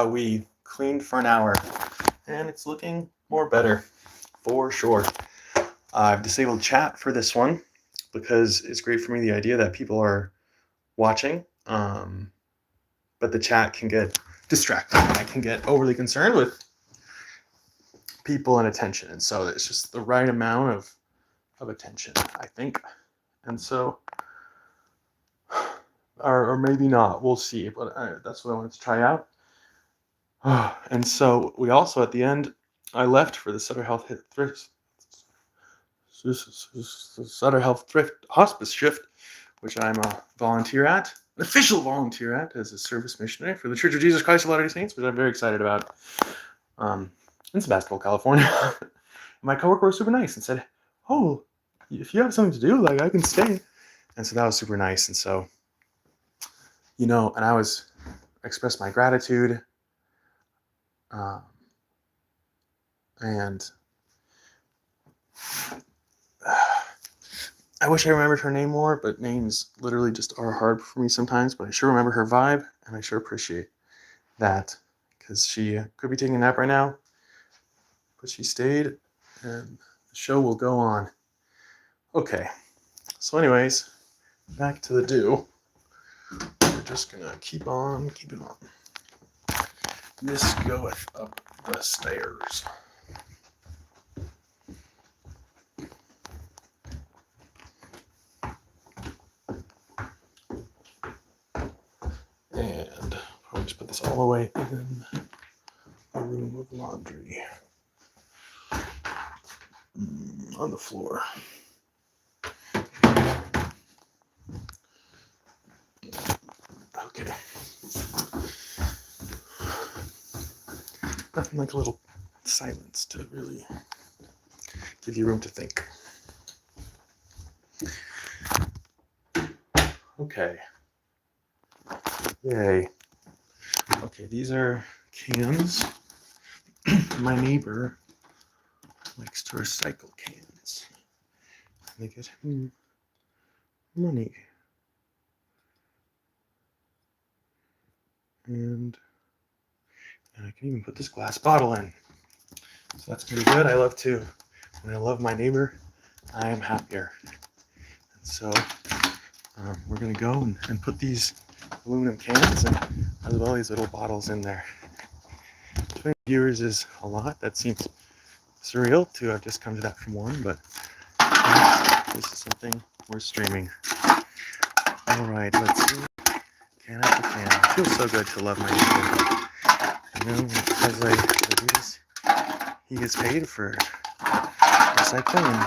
We cleaned for an hour, and it's looking more better, for sure. I've disabled chat for this one because it's great for me, the idea that people are watching, but the chat can get distracting. I can get overly concerned with people and attention, and so it's just the right amount of attention, I think. And so, or maybe not, we'll see, but that's what I wanted to try out. And so we also, at the end, I left for the Sutter Health Thrift Hospice shift, which I'm a volunteer at, an official volunteer at, as a service missionary for the Church of Jesus Christ of Latter-day Saints, which I'm very excited about, in Sebastopol, California. My coworker was super nice and said, "Oh, if you have something to do, like, I can stay." And so that was super nice. And so, and I expressed my gratitude. And I wish I remembered her name more, but names literally just are hard for me sometimes. But I sure remember her vibe, and I sure appreciate that, because she could be taking a nap right now, but she stayed, and the show will go on. Okay, so anyways, back to the do. We're just gonna keep on keeping on. This goeth up the stairs. And I'll just put this all the way in the room of laundry. On the floor. Okay. Nothing like a little silence to really give you room to think. Okay. Yay. Okay, these are cans. My neighbor likes to recycle cans. They get him money. And I can even put this glass bottle in. So that's pretty good. When I love my neighbor, I am happier. And so we're going to go and put these aluminum cans and as well these little bottles in there. 20 viewers is a lot. That seems surreal to have just come to that from one, but this is something we're streaming. All right, let's see. Can after can. It feels so good to love my neighbor. Because I do this, he gets paid for recycling,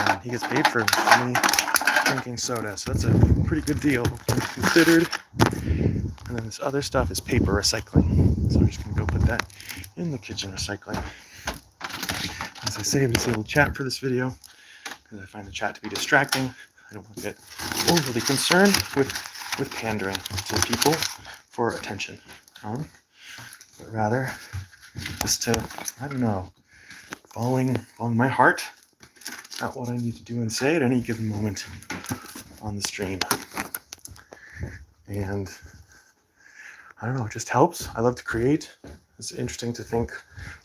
and he gets paid for me drinking soda, so that's a pretty good deal, considered. And then this other stuff is paper recycling, so I'm just going to go put that in the kitchen recycling. As I say, I've disabled chat for this video, because I find the chat to be distracting. I don't want to get overly concerned with pandering to people for attention. But rather just to, I don't know, following my heart at what I need to do and say at any given moment on the stream. And I don't know, it just helps. I love to create. It's interesting to think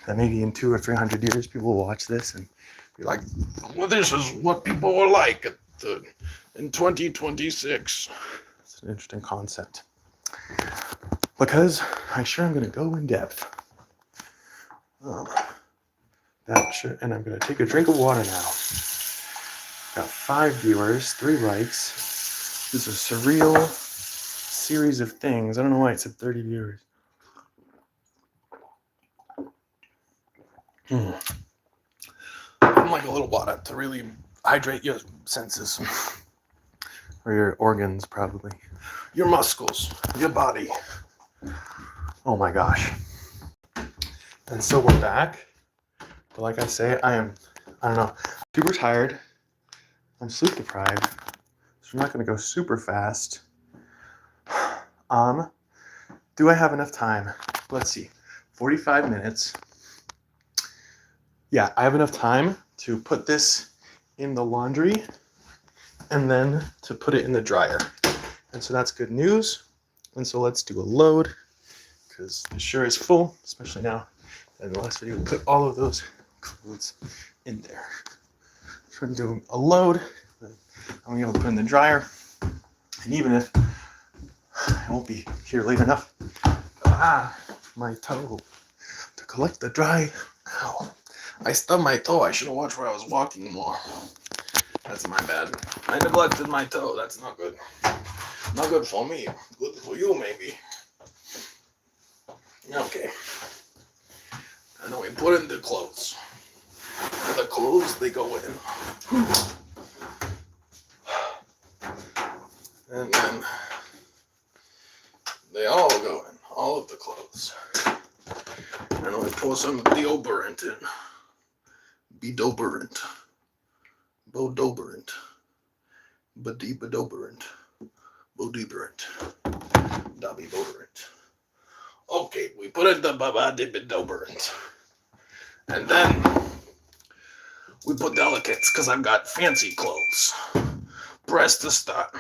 that maybe in 200 or 300 years people will watch this and be like, well, this is what people are like in 2026. It's an interesting concept. Because I'm sure I'm going to go in depth. And I'm going to take a drink of water now. Got 5 viewers, 3 likes. This is a surreal series of things. I don't know why it said 30 viewers. I'd like a little water to really hydrate your senses. Or your organs, probably. Your muscles, your body. Oh my gosh. And so we're back. But like I say, I don't know, super tired. I'm sleep deprived. So I'm not going to go super fast. Do I have enough time? Let's see. 45 minutes. Yeah, I have enough time to put this in the laundry and then to put it in the dryer. And so that's good news. And so let's do a load, because it sure is full, especially now. In the last video, we put all of those clothes in there. Trying to do a load that I'm gonna be able to put in the dryer. And even if I won't be here late enough, my toe, to collect the dry. Ow. I stubbed my toe. I should have watched where I was walking more. That's my bad. I neglected my toe. That's not good. Not good for me. Good for you, maybe. Okay. And then we put in the clothes. And the clothes, they go in. And then they all go in. All of the clothes. And then we pour some deodorant in. Bedoberant. Bodoberant. Badibadoberant. Bodeberant. Dobby Boderant. Okay, we put in the Babadibadoberant. And then we put delicates because I've got fancy clothes. Press to start.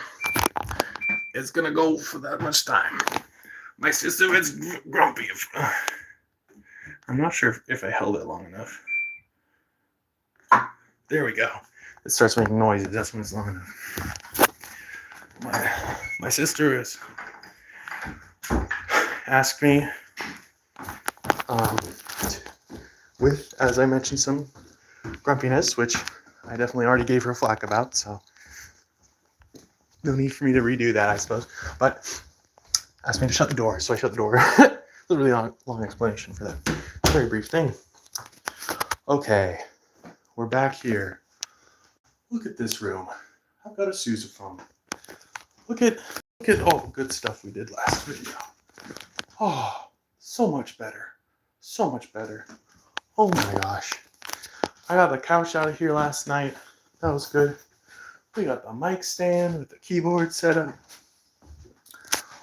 It's gonna go for that much time. My sister gets grumpy. I'm not sure if I held it long enough. There we go. It starts making noises. That's when it's long enough. My sister is asked me with, as I mentioned, some grumpiness, which I definitely already gave her flack about, so no need for me to redo that, I suppose. But asked me to shut the door, so I shut the door. It's a really long explanation for that very brief thing. Okay, we're back here. Look at this room. I've got a sousaphone. Look at all the good stuff we did last video. Oh, so much better. So much better. Oh my gosh. I got the couch out of here last night. That was good. We got the mic stand with the keyboard set up.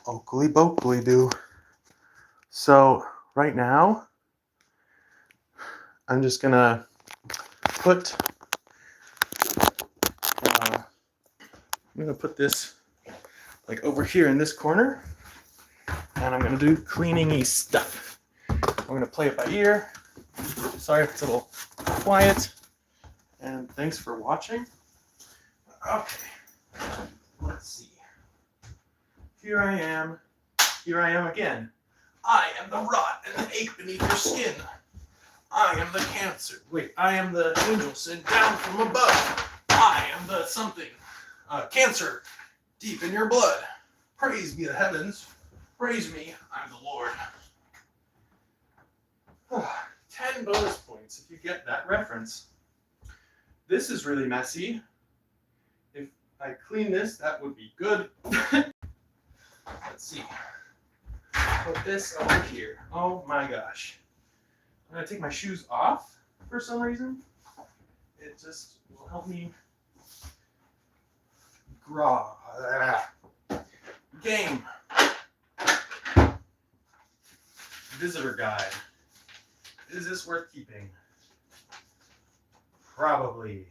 Oakley bokley do. So right now, I'm just gonna put this like over here in this corner, and I'm gonna do cleaning-y stuff. I'm gonna play it by ear. Sorry if it's a little quiet, and thanks for watching. Okay, let's see. Here I am again. I am the rot and the ache beneath your skin. I am the cancer. Wait, I am the angel sent down from above. I am the something. Cancer deep in your blood. Praise be the heavens. Praise me, I'm the Lord. 10 bonus points if you get that reference. This is really messy. If I clean this, that would be good. Let's see. Put this over here. Oh my gosh. I'm going to take my shoes off for some reason. It just will help me game. Visitor guide. Is this worth keeping? Probably.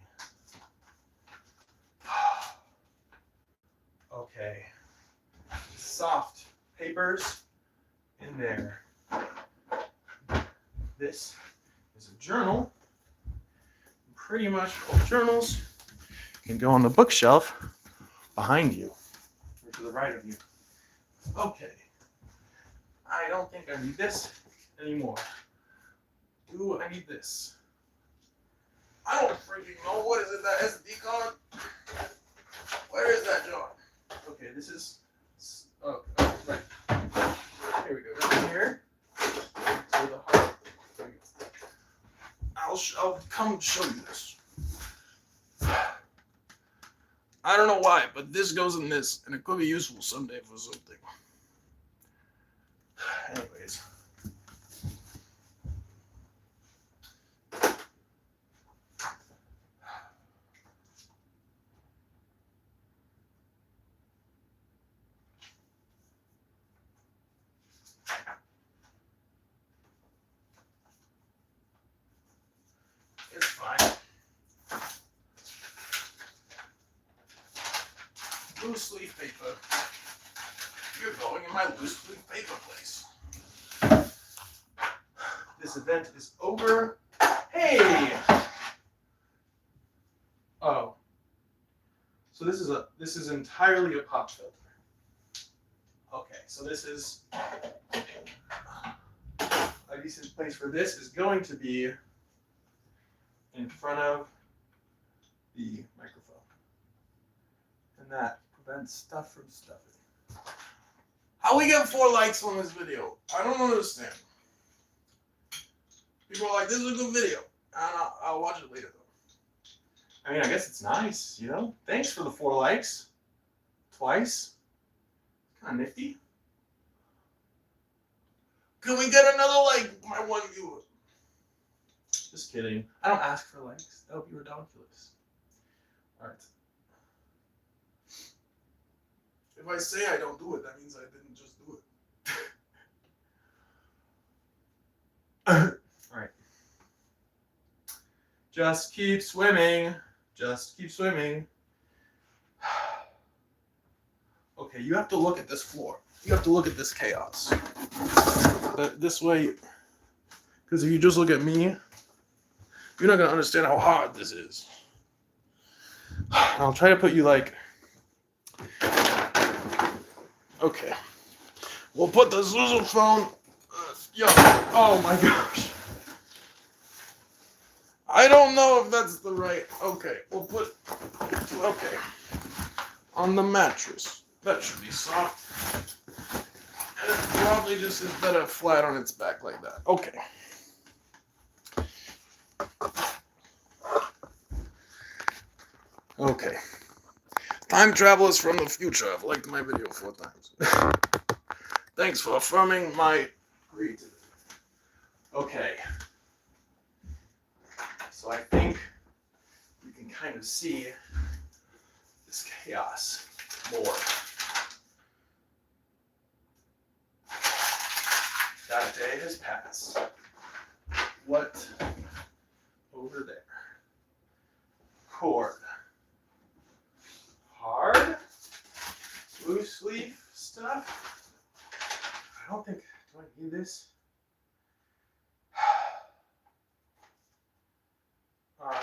Okay. Soft papers in there. This is a journal. Pretty much all journals can go on the bookshelf behind you, or to the right of you. Okay. I don't think I need this anymore. Do I need this? I don't freaking know. What is it, that SD card? Where is that, John? Okay, this is... right. Here we go. Right here. So the heart. There we go. I'll come show you this. I don't know why, but this goes in this, and it could be useful someday for something. Anyways. It's fine. Loose leaf paper. You're going in my loose leaf paper place. this event is over. Hey! Oh. So this is entirely a pop filter. Okay, so this is a decent place for this is going to be in front of the microphone. And that prevents stuff from stuffing. How we get 4 likes on this video? I don't understand. People are like, this is a good video. I'll watch it later though. I mean, I guess it's nice, you know? Thanks for the 4 likes. Twice. Kind of nifty. Can we get another like my 1 viewer? Just kidding. I don't ask for likes. That would be ridiculous. Alright. If I say I don't do it, that means I didn't just do it. Alright. Just keep swimming. Just keep swimming. Okay, you have to look at this floor. You have to look at this chaos. This way, because if you just look at me, you're not going to understand how hard this is. I'll try to put you like... Okay. We'll put the sousaphone... Yo, oh my gosh. I don't know if that's the right... Okay, we'll put... Okay. On the mattress. That should be soft. And it probably just is better flat on its back like that. Okay. Okay. Time travelers from the future. I've liked my video 4 times. Thanks for affirming my creativity. Okay. So I think you can kind of see this chaos more. That day has passed. What over there? Cord. Hard? Loose leaf stuff? I don't think, do I need this?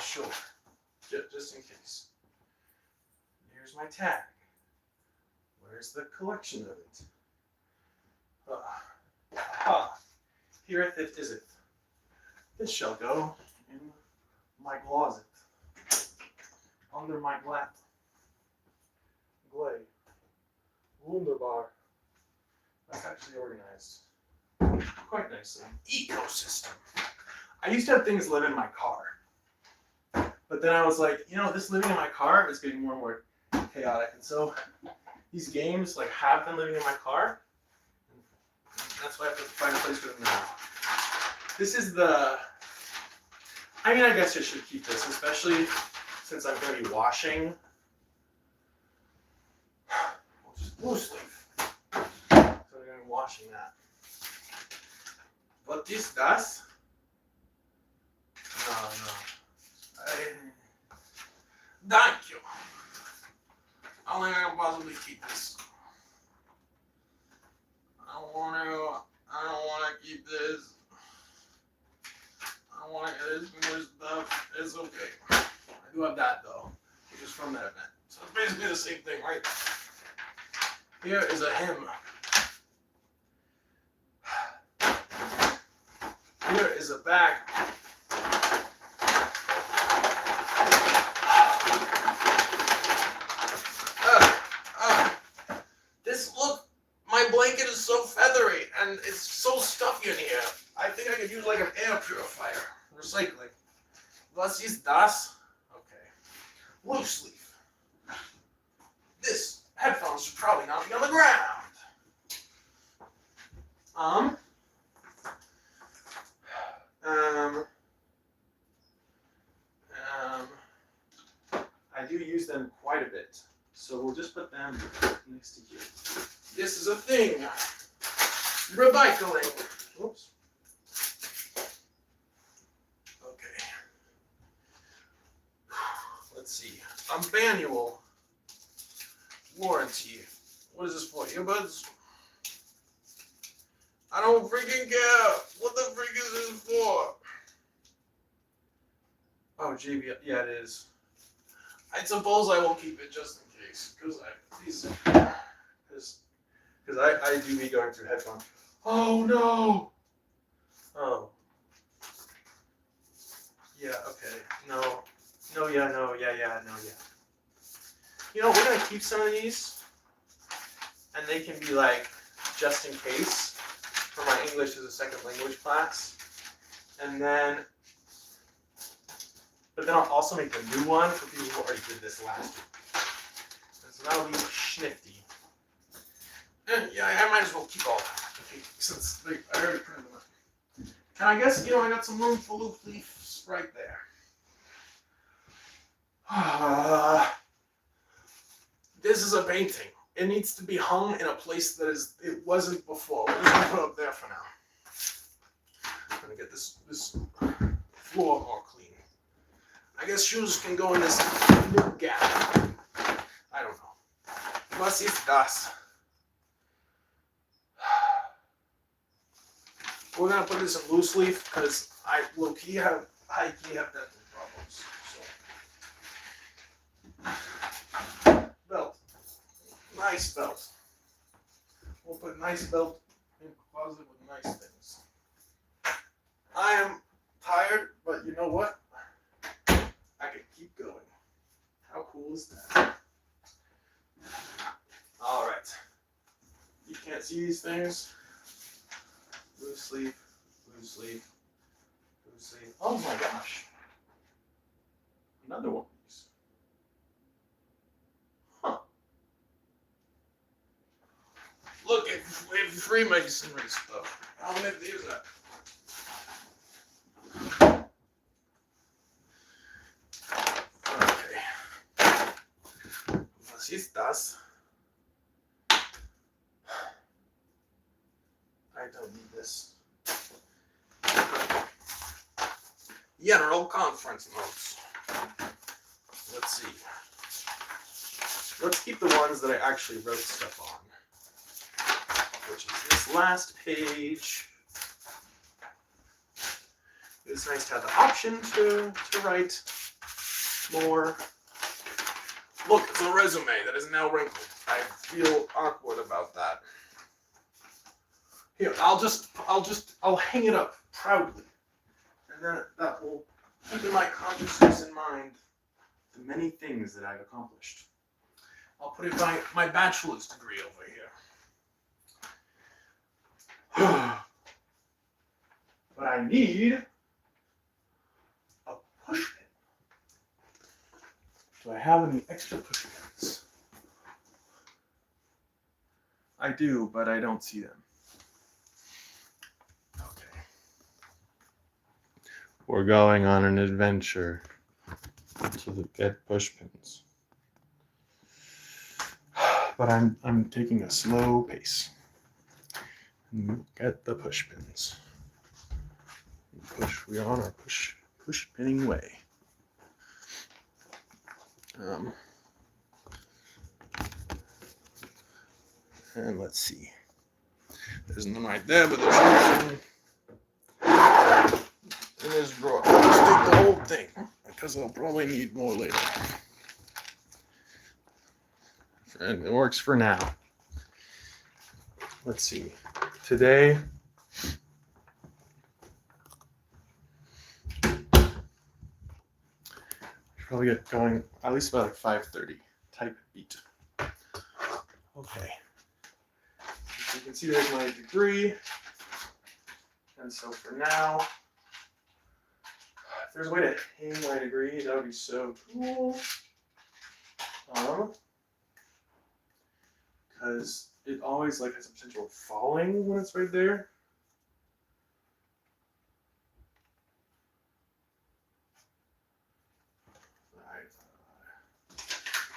Sure. Just in case. Here's my tag. Where's the collection of it? Here it is it. This shall go in my closet. Under my glad. Glay. Wunderbar. That's actually organized quite nicely. Ecosystem. I used to have things live in my car. But then I was like, you know, this living in my car is getting more and more chaotic. And so these games like have been living in my car. That's why I have to find a place for them now. This is the... I mean, I guess I should keep this, especially since I'm going to be washing. Well, just loose leaf. So I'm going to be washing that. What this does? No. Thank you. I don't think I can possibly keep this. I don't want to keep this. I want to get this more stuff. It's okay. I do have that though, which is from that event. So it's basically the same thing, right? Here is a hymn. Here is a bag. My blanket is so feathery and it's so stuffy in here. I think I could use like an air purifier. Recycling. Was ist das? Okay. Loose leaf. This headphones should probably not be on the ground. I do use them quite a bit. So we'll just put them next to here. This is a thing. Recycling. Oops. Okay. Let's see. A manual warranty. What is this for? Earbuds? I don't freaking care. What the freak is this for? Oh, JV, yeah, it is. I suppose I will keep it just in case, because I do be going through headphones. Oh no! Oh. Yeah, okay. No. No, yeah, no, yeah, no, yeah. You know, we're gonna keep some of these, and they can be like, just in case, for my English as a second language class. And then, but then I'll also make a new one for people who already did this last week. And so that'll be schnifty. And yeah, I might as well keep all that, okay, since I already printed them out. And I guess, I got some room for loop leaves right there. This is a painting. It needs to be hung in a place that it wasn't before. We're just gonna put it up there for now. I'm gonna get this floor more clean. I guess shoes can go in this new gap. I don't know. Was ist das? We're gonna put this in loose leaf because I low-key have dental problems. So belt. Nice belt. We'll put nice belt in the closet with nice things. I am tired, but you know what? I can keep going. How cool is that? All right. You can't see these things. Loose leaf, loose leaf, loose leaf. Oh my gosh. Another one of these. Huh. Look at Freemasonry stuff. How many of these are? Okay. Was ist das? I don't need this. General conference notes. Let's see. Let's keep the ones that I actually wrote stuff on, which is this last page. It's nice to have the option to write more. Look, it's a resume that is now wrinkled. I feel awkward about that. Here, I'll hang it up proudly. And then that will keep in my consciousness in mind the many things that I've accomplished. I'll put it by my bachelor's degree over here. But I need a push pin. Do I have any extra push pins? I do, but I don't see them. Okay. We're going on an adventure to get push pins. But I'm taking a slow pace. Get the push pins. We are on our push pinning way. And let's see. There's none right there, but there's one in this drawer. Let's take the whole thing because I'll probably need more later. And it works for now. Let's see. Today, probably get going at least by like 5:30. Type beat. Okay. As you can see, there's my degree. And so for now, if there's a way to hang my degree, that would be so cool. Because it always like has a potential of falling when it's right there.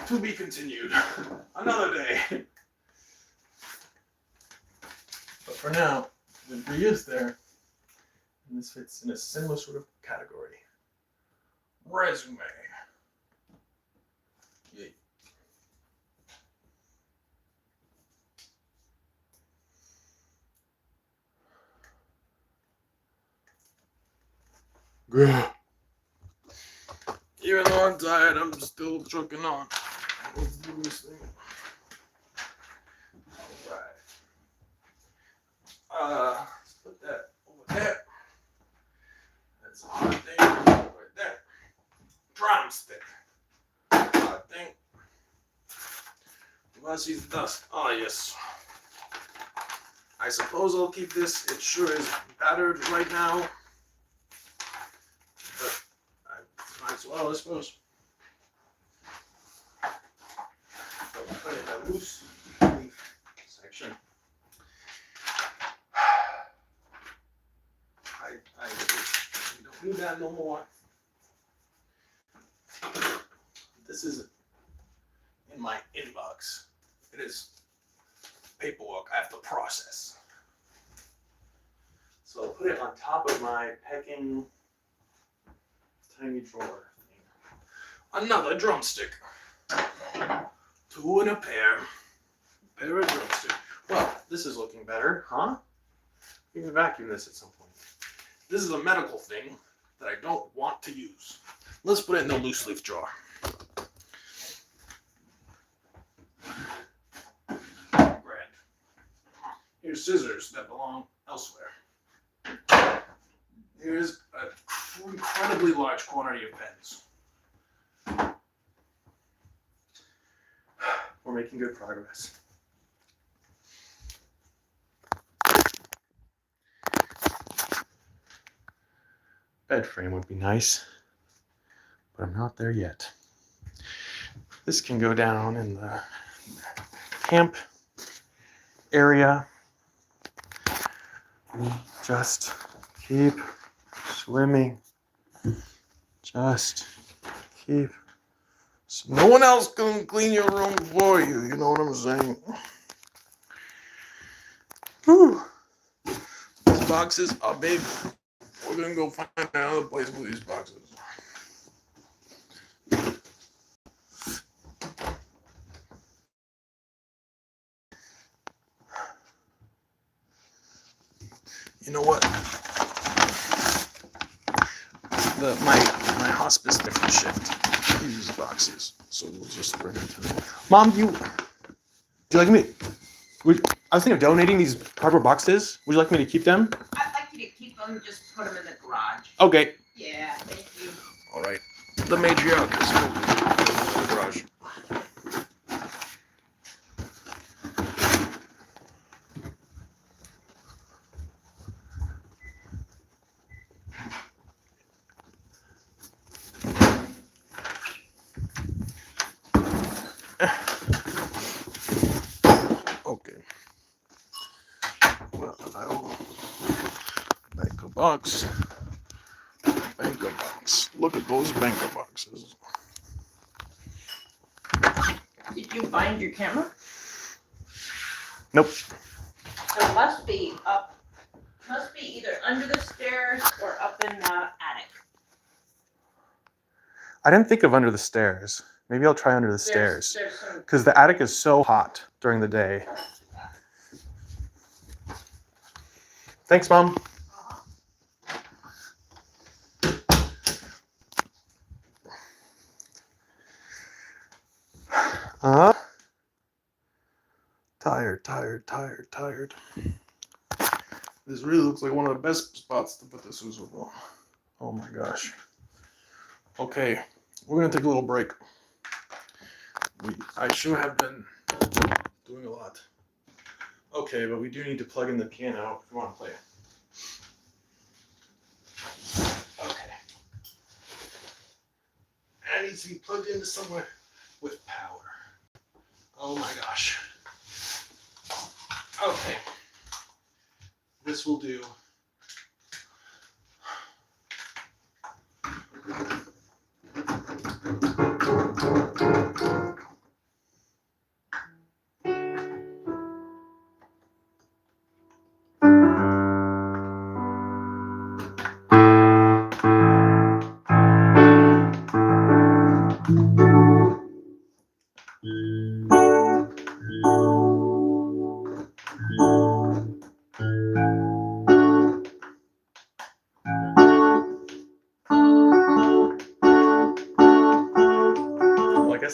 To be continued. Another day. But for now, the degree is there. And this fits in a similar sort of category. Resume. Yay. Good. Even though I'm tired, I'm still trucking on. Let's do this thing. Alright. Let's put that over there. That's a hard thing right there. Drumstick. Hard thing. Sees the dust. Oh, yes. I suppose I'll keep this. It sure is battered right now. But I might as well, I suppose. So I'll put it in a loose section. I don't need that no more. This is in my inbox. It is paperwork I have to process. So I'll put it on top of my pecking tiny drawer thing. Another drumstick. Two in a pair. Pair of drumsticks. Well, this is looking better, huh? You can vacuum this at some point. This is a medical thing that I don't want to use. Let's put it in the loose leaf drawer. Here's scissors that belong elsewhere. Here's an incredibly large quantity of pens. We're making good progress. Bed frame would be nice, but I'm not there yet. This can go down in the camp area. Just keep swimming. Just keep. So no one else can clean your room for you. You know what I'm saying? Whew. These boxes are big. We're gonna go find another place for these boxes. You know what? My hospice different shift uses boxes, so we'll just bring it to them. Mom, do you like me? I was thinking of donating these cardboard boxes. Would you like me to keep them? I'd like you to keep them. Just put them in the garage. Okay. Yeah, thank you. All right. The matriarch is moving in the garage. Okay. Well, I'll banker box. Banker box. Look at those banker boxes. Did you find your camera? Nope. It must be up. Must be either under the stairs or up in the attic. I didn't think of under the stairs. Maybe I'll try under the stairs. There's some. Because the attic is so hot during the day. Thanks, Mom. Tired. This really looks like one of the best spots to put the Sousa ball. Oh my gosh. Okay, we're gonna take a little break. I sure have been doing a lot. Okay, but we do need to plug in the piano if we want to play it. Okay. And it needs to be plugged into somewhere with power. Oh my gosh. Okay. This will do.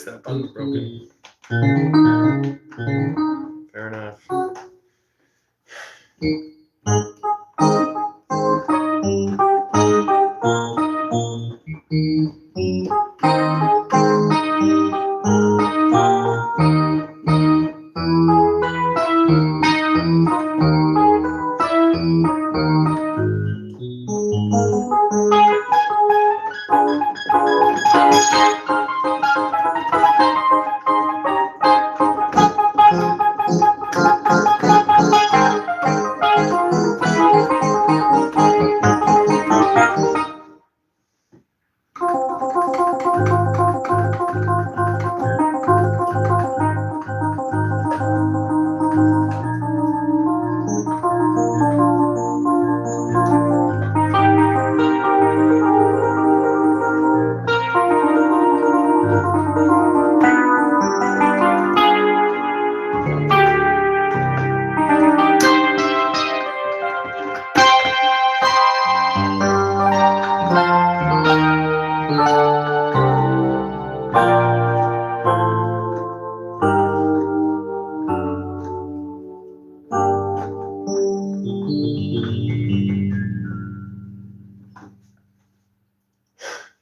guess that button's broken. Fair enough.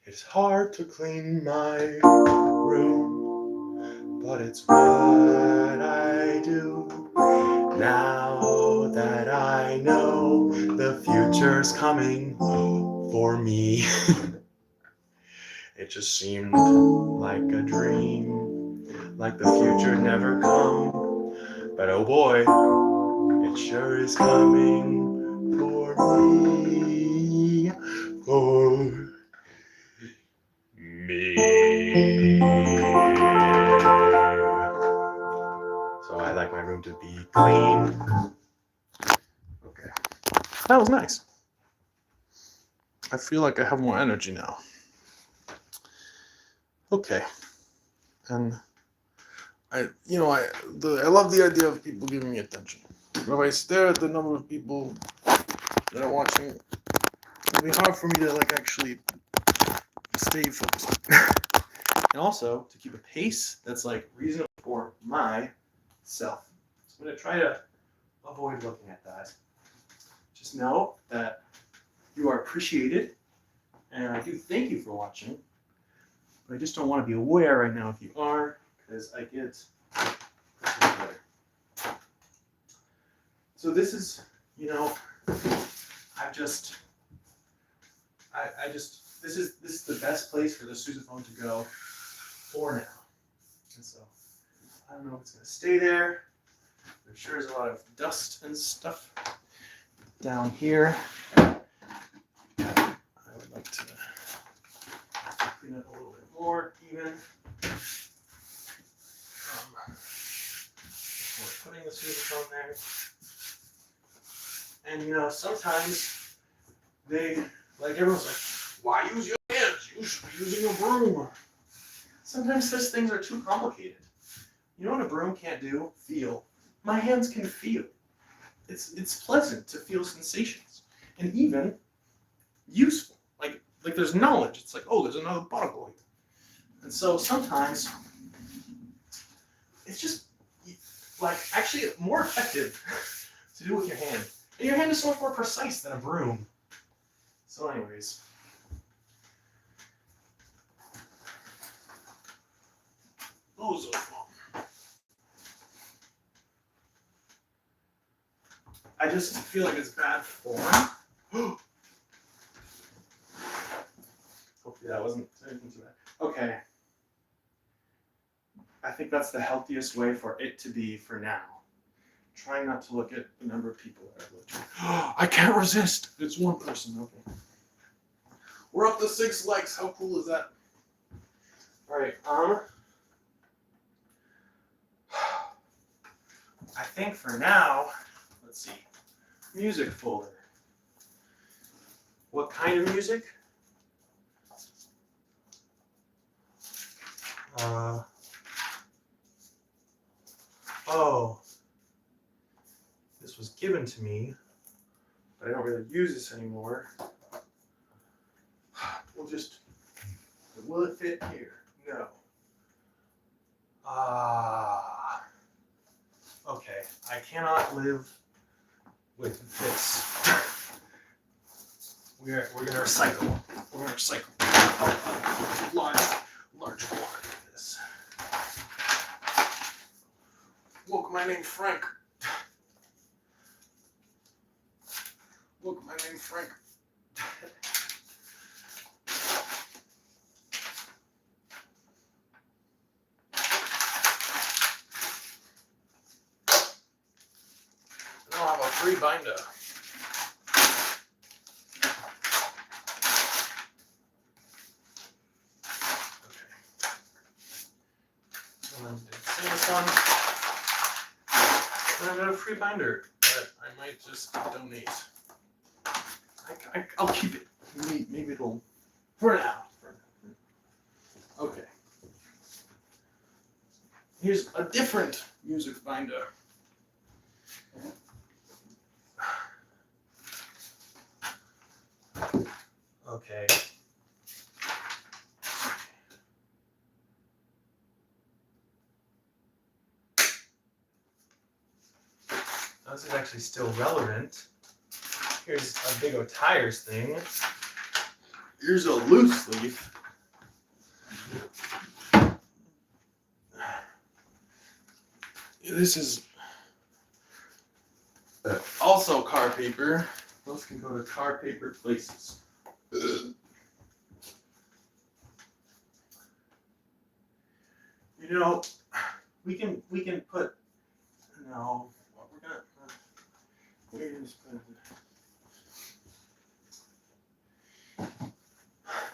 It's hard to clean my room, but it's what I do. Now that I know the future's coming for me. It just seemed like a dream, like the future never come. But oh boy, it sure is coming for me. For me. So I like my room to be clean. Okay. That was nice. I feel like I have more energy now. Okay. And I love the idea of people giving me attention. But if I stare at the number of people that are watching, it'll be hard for me to actually stay focused. And also to keep a pace that's reasonable for myself. So I'm gonna try to avoid looking at that. Just know that you are appreciated, and I do thank you for watching. But I just don't want to be aware right now if you are, because I get aware. So this is, this is the best place for the sousaphone to go for now. And so I don't know if it's gonna stay there. There sure is a lot of dust and stuff down here. I would like to clean it a little bit more even. Before putting the sousaphone there. And sometimes everyone's like, why use your hands? You should be using a broom. Sometimes those things are too complicated. You know what a broom can't do? Feel. My hands can feel. It's pleasant to feel sensations. And even useful. Like there's knowledge. It's like, oh, there's another particle here. And so sometimes it's just actually more effective to do with your hand. And your hand is so much more precise than a broom. So anyways. Those are fun. I just feel like it's bad form. Hopefully that wasn't anything too bad. Okay. I think that's the healthiest way for it to be for now. Trying not to look at the number of people that I've looked at. I can't resist. It's one person. Okay. We're up to 6 likes. How cool is that? All right. I think for now, let's see. Music folder. What kind of music? Oh. This was given to me, but I don't really use this anymore. Will it fit here? No. Okay, I cannot live with this. We're gonna recycle. We're gonna recycle a large quantity of this. Look, my name's Frank. Look, my name's Frank. I'll have a free binder. Okay. And then this one. And I've got a free binder that I might just donate. I'll keep it. Maybe it'll. For now. Okay. Here's a different music binder. Okay. Now this is actually still relevant. Here's a Big O Tires thing. Here's a loose leaf. This is also car paper. Those can go to car paper places. You know, we can put no. We're gonna just put it.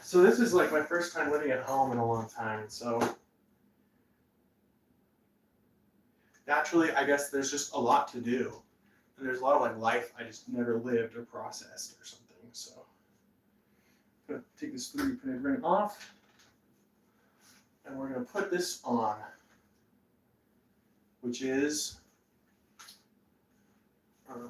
So this is like my first time living at home in a long time. So naturally, I guess there's just a lot to do, and there's a lot of like life I just never lived or processed or something. So I'm gonna take this 3D printed ring off. And we're going to put this on, which is okay.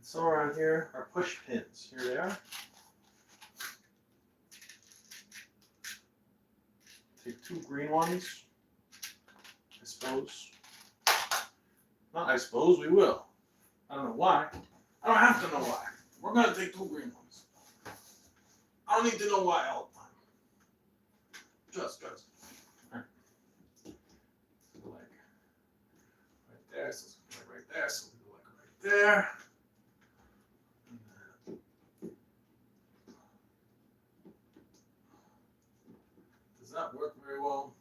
Somewhere around here are push pins. Here they are. Take 2 green ones, I suppose. Not I suppose, we will. I don't know why. I don't have to know why. We're going to take 2 green ones. I don't need to know why all the time. Just. Right. So like right there, so like right there, so we go like right there. Does that work very well?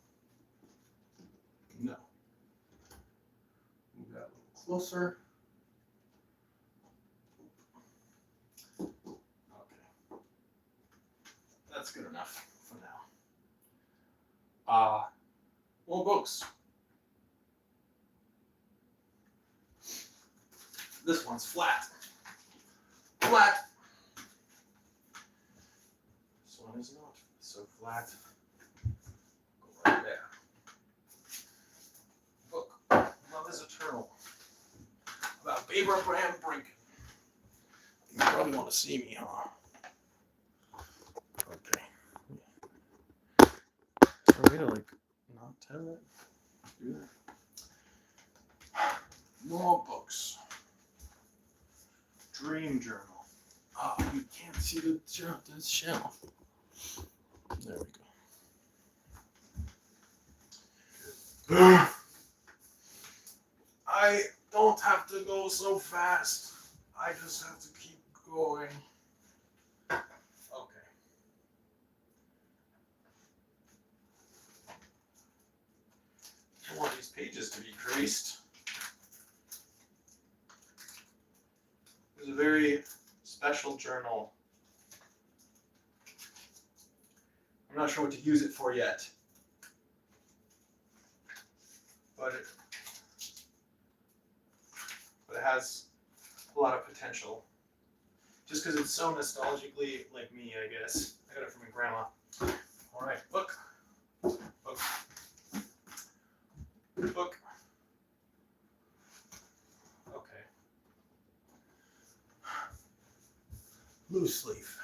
No. Move that a little closer. Okay. That's good enough for now. More books. This one's flat. Flat. This one is not so flat. Go right there. Book. Love is Eternal. About Abraham Lincoln. You probably want to see me, huh? Okay. Are we to like not tell it? Do that. More books. Dream Journal. Oh, you can't see the shelf. There we go. I don't have to go so fast. I just have to keep going. Okay. I want these pages to be creased. It's a very special journal. I'm not sure what to use it for yet. But it has a lot of potential. Just because it's so nostalgically like me, I guess. I got it from my grandma. All right, book. Book. Book. Okay. loose leaf.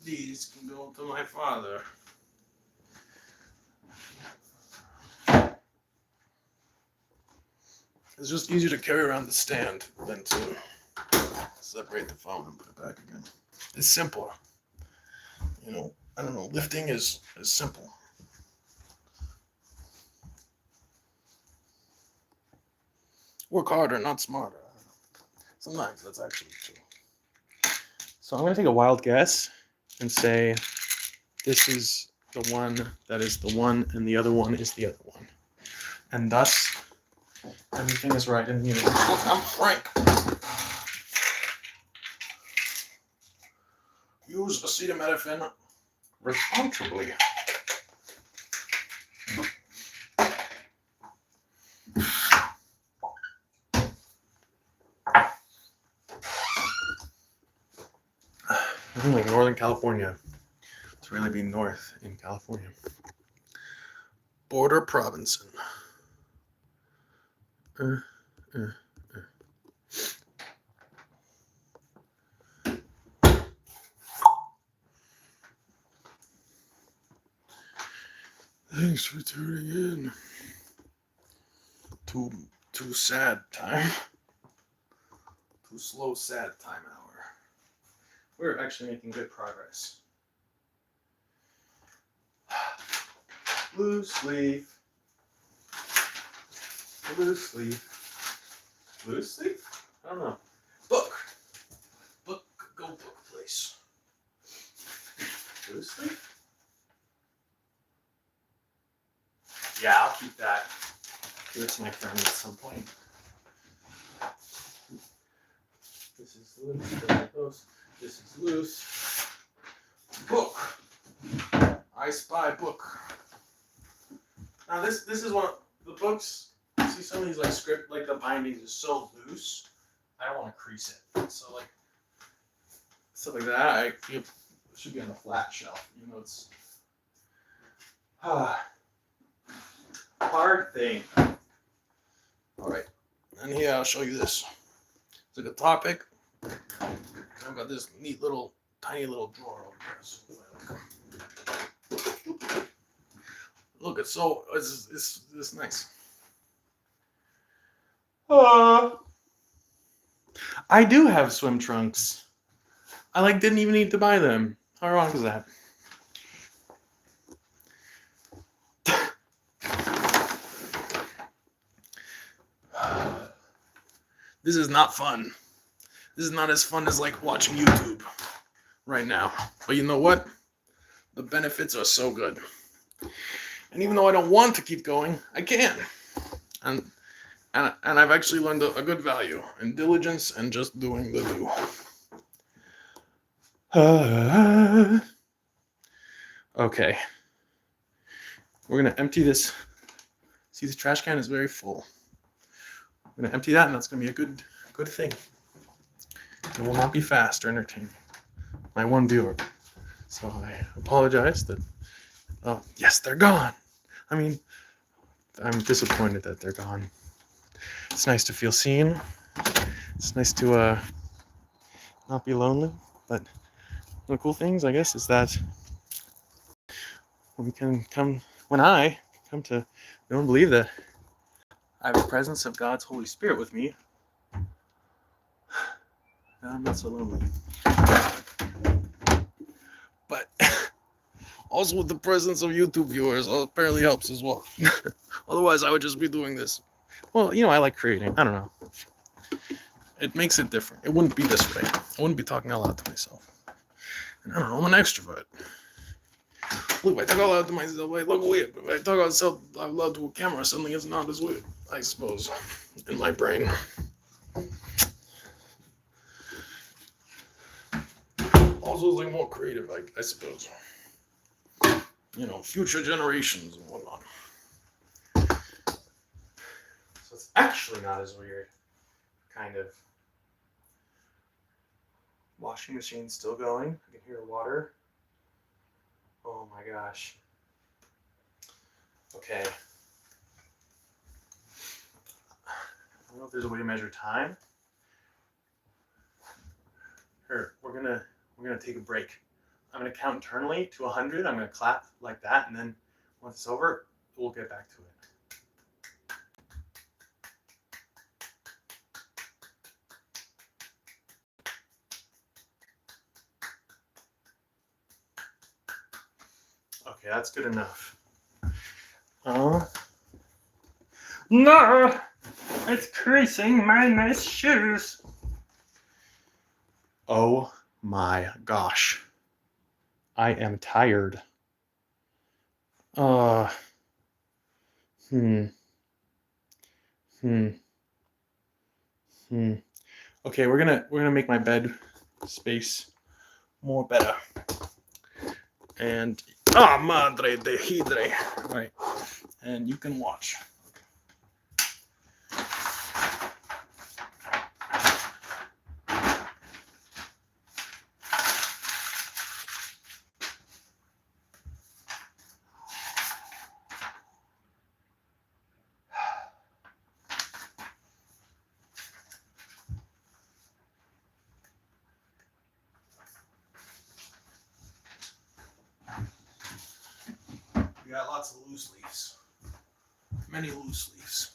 These can go to my father. It's just easier to carry around the stand than to separate the phone and put it back again. It's simpler. You know, I don't know, lifting is simple. Work harder, not smarter. Sometimes that's actually true. So I'm going to take a wild guess and say this is the one that is the one and the other one is the other one. And thus, everything is right in the universe. I'm Frank. Use acetaminophen responsibly. Like Northern California. It's really be north in California. Border Provinson. Thanks for tuning in. Too sad time. Too slow, sad time hour. We're actually making good progress. Loose leaf. Loose leaf. Loose leaf? I don't know. Book. Book. Go book place. Loose leaf? Yeah, I'll keep that. Give it to my friend at some point. This is loose. This is loose. Book. I Spy book. Now this is one of the books. You see some of these like script, like the bindings is so loose. I don't want to crease it. So like stuff like that, it should be on a flat shelf. You know, it's hard thing. All right, and here I'll show you this. It's like a topic. I've got this neat little, tiny little drawer over there. Look, it's nice. I do have swim trunks. I didn't even need to buy them. How wrong is that? This is not fun. This is not as fun as watching YouTube right now. But you know what? The benefits are so good. And even though I don't want to keep going, I can. And I've actually learned a good value in diligence and just doing the do. Okay. We're going to empty this. See, the trash can is very full. I'm going to empty that, and that's going to be a good thing. It will not be fast or entertaining. My one viewer. So I apologize that... Oh, yes, they're gone. I mean, I'm disappointed that they're gone. It's nice to feel seen. It's nice to not be lonely. But one of the cool things, I guess, is that when I come to know and believe that I have the presence of God's Holy Spirit with me, I'm not so lonely. But also with the presence of YouTube viewers apparently helps as well. Otherwise, I would just be doing this. Well, I like creating. I don't know. It makes it different. It wouldn't be this way. I wouldn't be talking out loud to myself. And I don't know, I'm an extrovert. Look, if I talk out loud to myself, I look weird. But if I talk out loud to a camera, suddenly it's not as weird, I suppose, in my brain. Also, it's more creative, I suppose. Future generations and whatnot. So it's actually not as weird. Kind of. Washing machine still going. I can hear the water. Oh my gosh. Okay. don't know if there's a way to measure time. Here, we're gonna take a break. I'm gonna count internally to 100. I'm gonna clap like that, and then once it's over, we'll get back to it. Okay, that's good enough. No, it's creasing my nice shoes. Oh my gosh. I am tired. Okay, we're gonna make my bed space more better. And madre de hidre. Right. And you can watch. We got lots of loose leaves. Many loose leaves.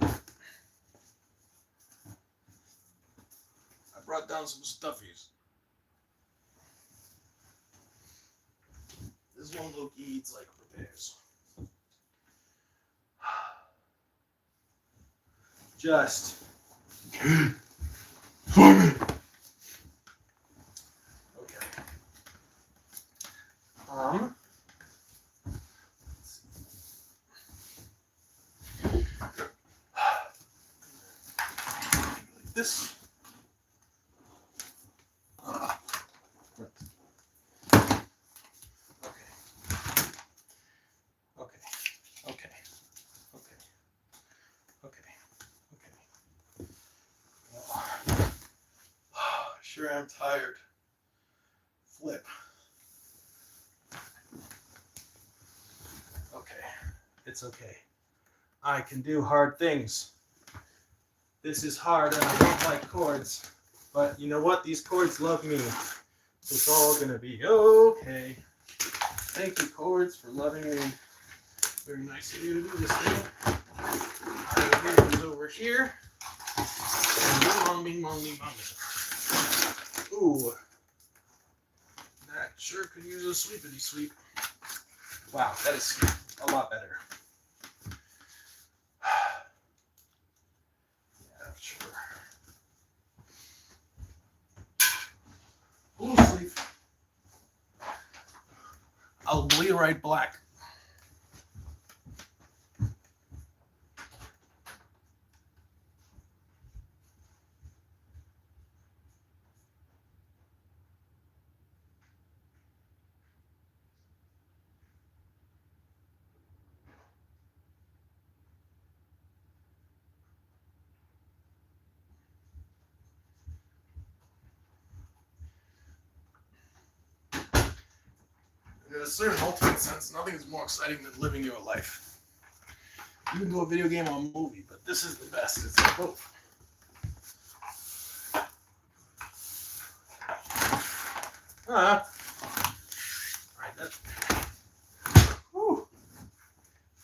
I brought down some stuffies. This one Loki eats like repairs. Just okay. This. Okay. Sure, I'm tired. Flip. Okay, it's okay. I can do hard things. This is hard and I don't like chords. But you know what? These chords love me. So it's all gonna be okay. Thank you, chords, for loving me. Very nice of you to do this thing. Alright, here's over here. And bing, bong, bing, bong. Ooh. That sure could use a sweepity sweep. Wow, that is a lot better. Yeah, sure. Blue sleeve. I'll bleed right black. In a certain ultimate sense, nothing is more exciting than living your life. You can do a video game or a movie, but this is the best. It's like both. Alright, that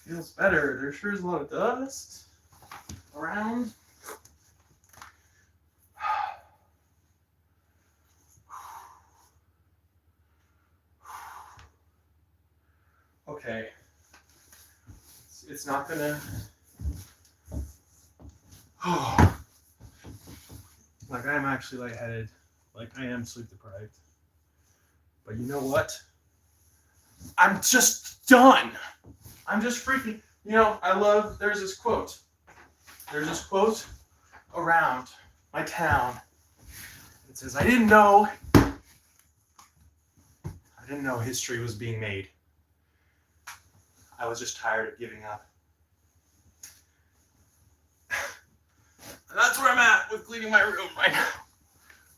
feels better. There sure is a lot of dust around. Okay. It's not gonna. Like, I'm actually lightheaded. Like, I am sleep deprived. But you know what? I'm just done. I'm just freaking. You know, there's this quote. There's this quote around my town. It says, I didn't know history was being made. I was just tired of giving up. And that's where I'm at with cleaning my room right now.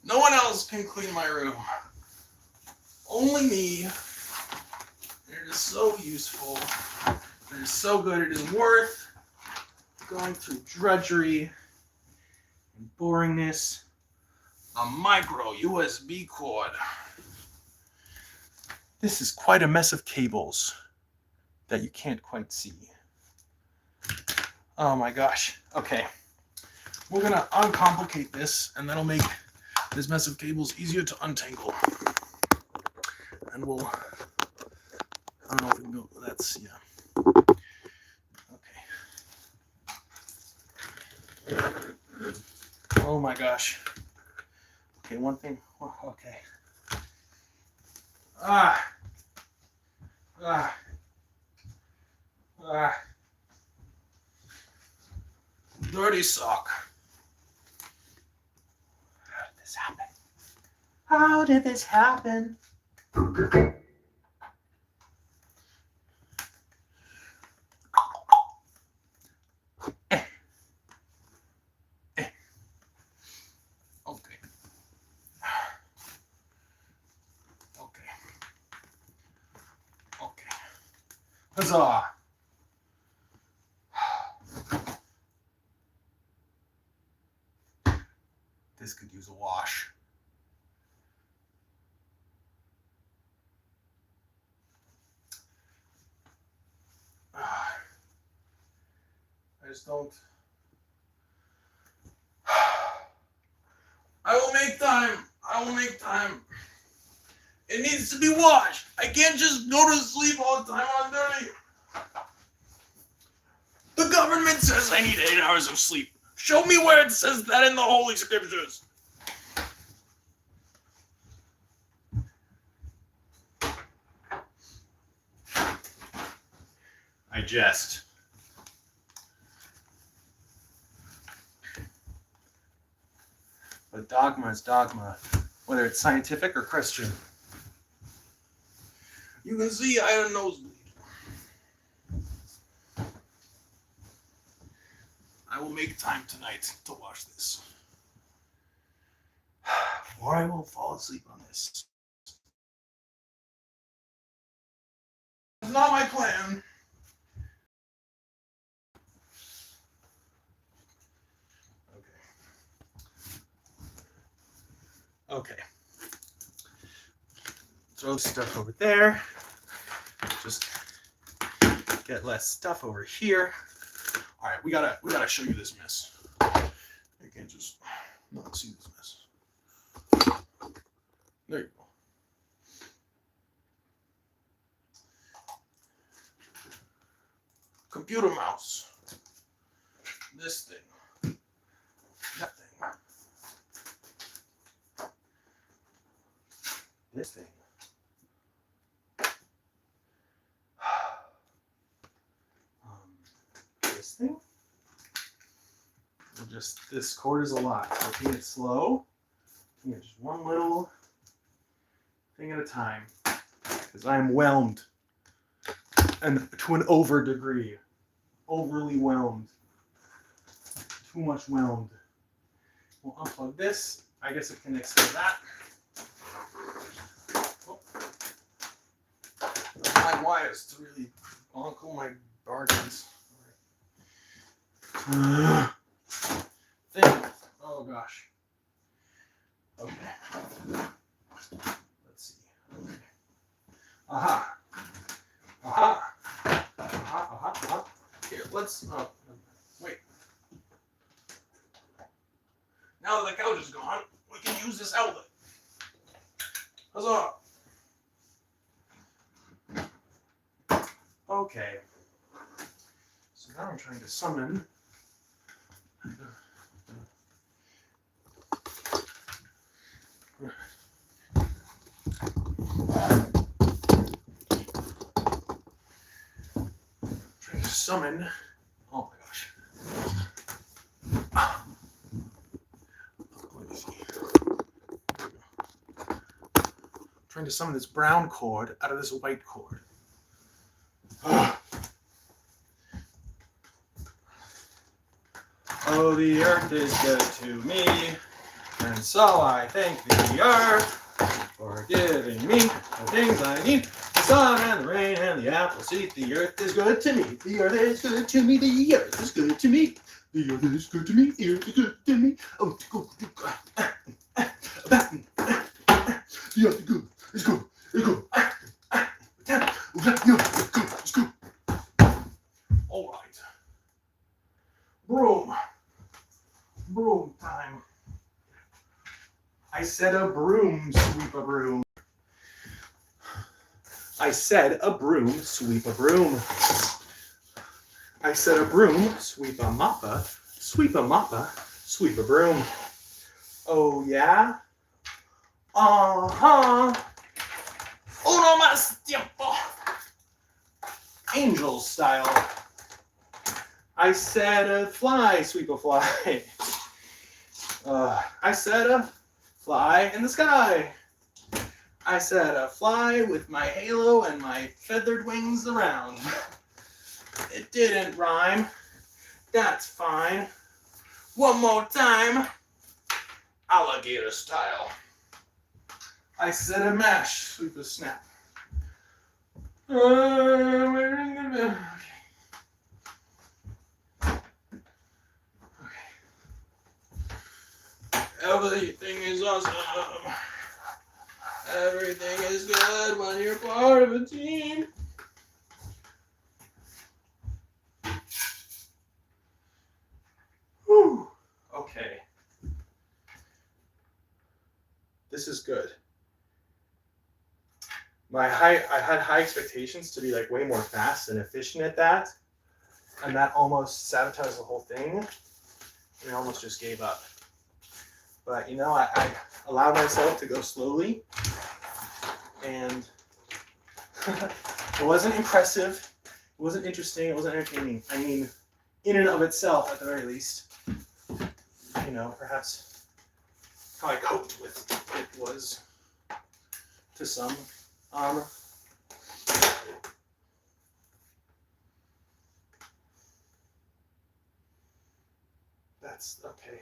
No one else can clean my room. Only me. It is so useful. It is so good. It is worth going through drudgery and boringness. A micro USB cord. This is quite a mess of cables that you can't quite see. Oh my gosh. Okay. We're gonna uncomplicate this, and that'll make this mess of cables easier to untangle. And we'll, I don't know if we can go, that's, yeah. Okay. Oh my gosh. Okay, one thing, okay. Dirty sock. How did this happen? How did this happen? Okay. Okay. Okay. Huzzah. This could use a wash. I just don't. I will make time. I will make time. It needs to be washed. I can't just go to sleep all the time on dirty. The government says I need 8 hours of sleep. Show me where it says that in the Holy Scriptures. I jest. But dogma is dogma, whether it's scientific or Christian. You can see I had a nosebleed. I will make time tonight to watch this. Or I will fall asleep on this. It's not my plan. Okay. Throw stuff over there. Just get less stuff over here. All right, we gotta show you this mess. You can't just not see this mess. There you go. Computer mouse. This thing. That thing. This thing. This thing. And just this cord is a lot. So taking it slow. Taking it just one little thing at a time. Because I'm whelmed. And to an over degree. Overly whelmed. Too much whelmed. We'll unplug this. I guess it connects to that. My wires to really uncle my bargains. Thing. Oh gosh. Okay. Let's see. Okay. Aha. Aha. Aha. Aha. Aha. Here, let's. Wait. Now that the couch is gone, we can use this outlet. Huzzah. Okay. So now I'm trying to summon. Trying to summon. Oh my gosh. Let me see. Trying to summon this brown cord out of this white cord. Oh, the earth is good to me, and so I thank the earth for giving me the things I need, the sun and the rain and the apples. Eat. The earth is good to me. The earth is good to me. The earth is good to me. The earth is good to me. The earth is good to me. Oh, go. The earth is good. It's good. It's good. It's good. All right. Broom. Broom time. I said a broom, sweep a broom. I said a broom, sweep a broom. I said a broom, sweep a moppa, sweep a moppa, sweep a broom. Oh yeah? Uh-huh. Uno más tiempo. Angel style. I said a fly, sweep a fly. I said a fly in the sky. I said a fly with my halo and my feathered wings around. It didn't rhyme. That's fine. One more time. Alligator style. I said a mash, sweep a snap. Everything is awesome. Everything is good when you're part of a team. Whew. Okay. This is good. I had high expectations to be like way more fast and efficient at that. And that almost sabotaged the whole thing. And I almost just gave up. But you know, I allowed myself to go slowly. And it wasn't impressive. It wasn't interesting. It wasn't entertaining. I mean, in and of itself, at the very least, you know, perhaps how I coped with it was to some. That's okay.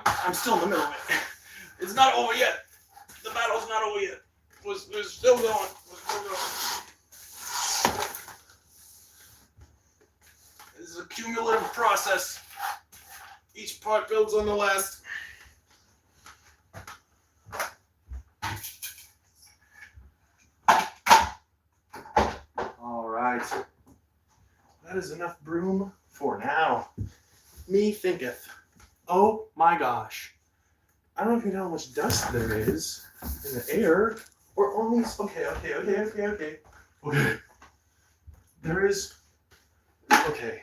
I'm still in the middle of it. It's not over yet. The battle's not over yet. We're still going. We're still going. This is a cumulative process. Each part builds on the last. All right. That is enough broom for now. Me thinketh. Oh my gosh. I don't know if you know how much dust there is in the air. Or only, okay. There is, okay.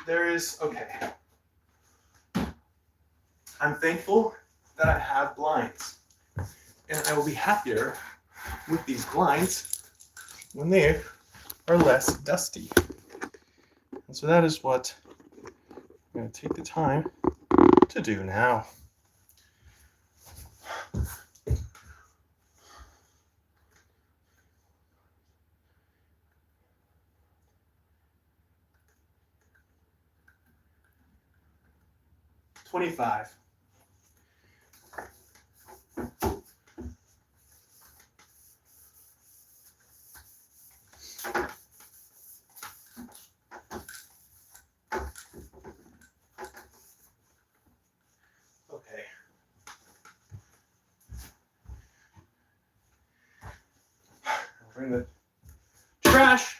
There is, okay. I'm thankful that I have blinds. And I will be happier with these blinds when they are less dusty. And so that is what I'm going to take the time to do now. $25. Okay. I'll bring the trash.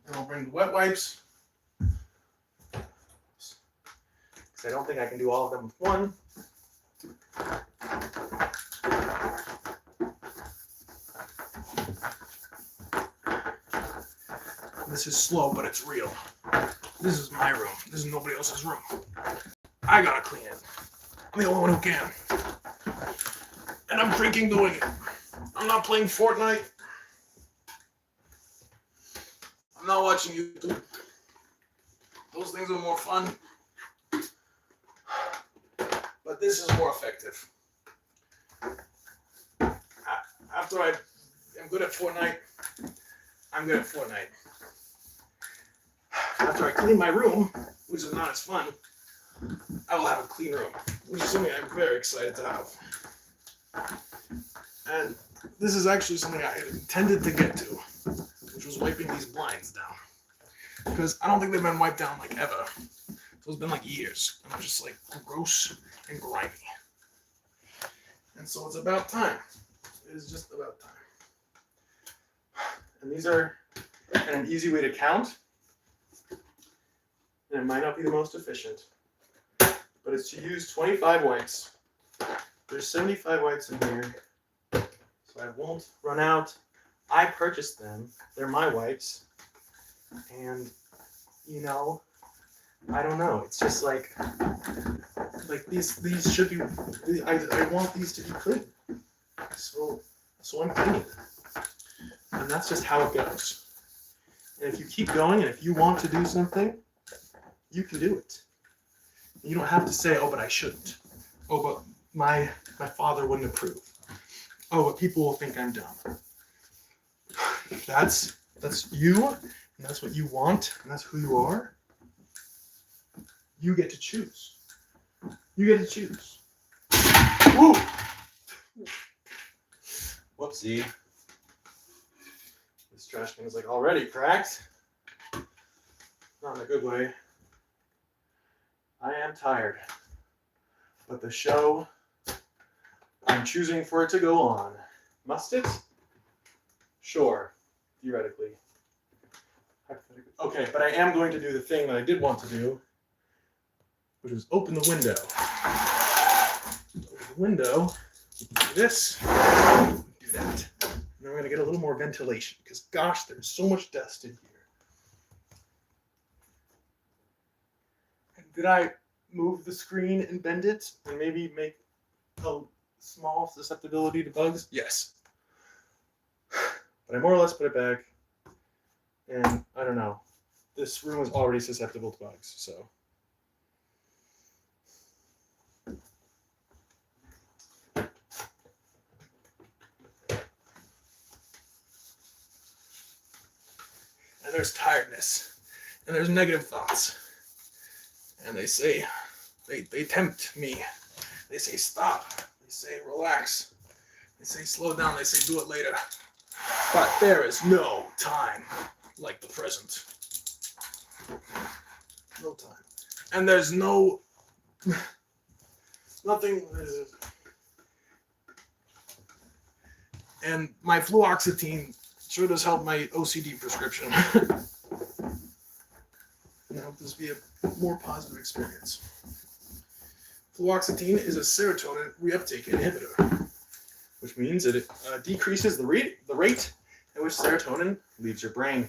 And I'll bring the wet wipes. Because I don't think I can do all of them with one. This is slow, but it's real. This is my room. This is nobody else's room. I gotta clean it. I'm the only one who can. And I'm freaking doing it. I'm not playing Fortnite. I'm not watching YouTube. Those things are more fun. But this is more effective. After I'm good at Fortnite, I'm good at Fortnite. after I clean my room, which is not as fun, I will have a clean room, which is something I'm very excited to have. And this is actually something I intended to get to, which was wiping these blinds down. Because I don't think they've been wiped down like ever. So it's been like years, and I'm just like gross and grimy. And so it's about time. It is just about time. And these are an easy way to count. And it might not be the most efficient, but it's to use 25 wipes. There's 75 wipes in here, so I won't run out. I purchased them. They're my wipes. And, you know, I don't know. It's just like these should be, I want these to be clean. So I'm cleaning them. And that's just how it goes. And if you keep going, and if you want to do something, you can do it. You don't have to say, oh, but I shouldn't. Oh, but my father wouldn't approve. Oh, but people will think I'm dumb. That's you, and that's what you want, and that's who you are. You get to choose. You get to choose. Woo! Whoopsie. This trash can is like already cracked. Not in a good way. I am tired. But the show, I'm choosing for it to go on. Must it? Sure. Theoretically. Hypothetically. Okay, but I am going to do the thing that I did want to do, which was open the window. Open the window, do this, do that. And then we're going to get a little more ventilation, because gosh, there's so much dust in here. Did I move the screen and bend it and maybe make a small susceptibility to bugs? Yes. But I more or less put it back, and I don't know. This room is already susceptible to bugs, so. And there's tiredness, and there's negative thoughts. And they say, they tempt me. They say stop. They say relax. They say slow down. They say do it later. But there is no time like the present. No time. And there's nothing. And my fluoxetine sure does help my OCD prescription. And help this be a more positive experience. Fluoxetine is a serotonin reuptake inhibitor, which means that it decreases the rate at which serotonin leaves your brain.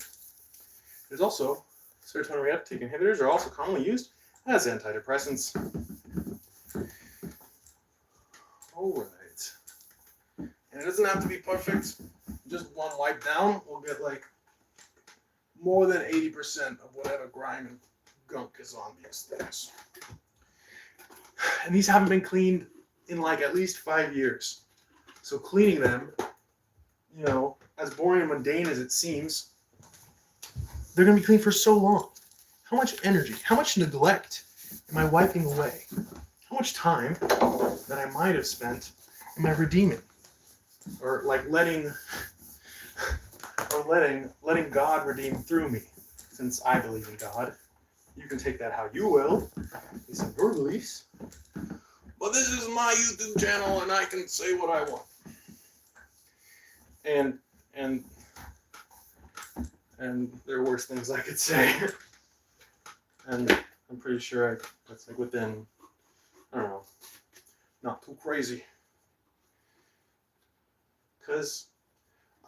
There's also serotonin reuptake inhibitors are also commonly used as antidepressants. All right, and it doesn't have to be perfect. Just one wipe down will get like more than 80% of whatever grime and gunk is on these things. And these haven't been cleaned in like at least 5 years. So cleaning them, you know, as boring and mundane as it seems, they're going to be clean for so long. How much energy, how much neglect am I wiping away? How much time that I might have spent am I redeeming? Or like letting God redeem through me. Since I believe in God, you can take that how you will, based on your beliefs. But this is my YouTube channel, and I can say what I want. And there are worse things I could say. And I'm pretty sure that's like within, I don't know, not too crazy. Because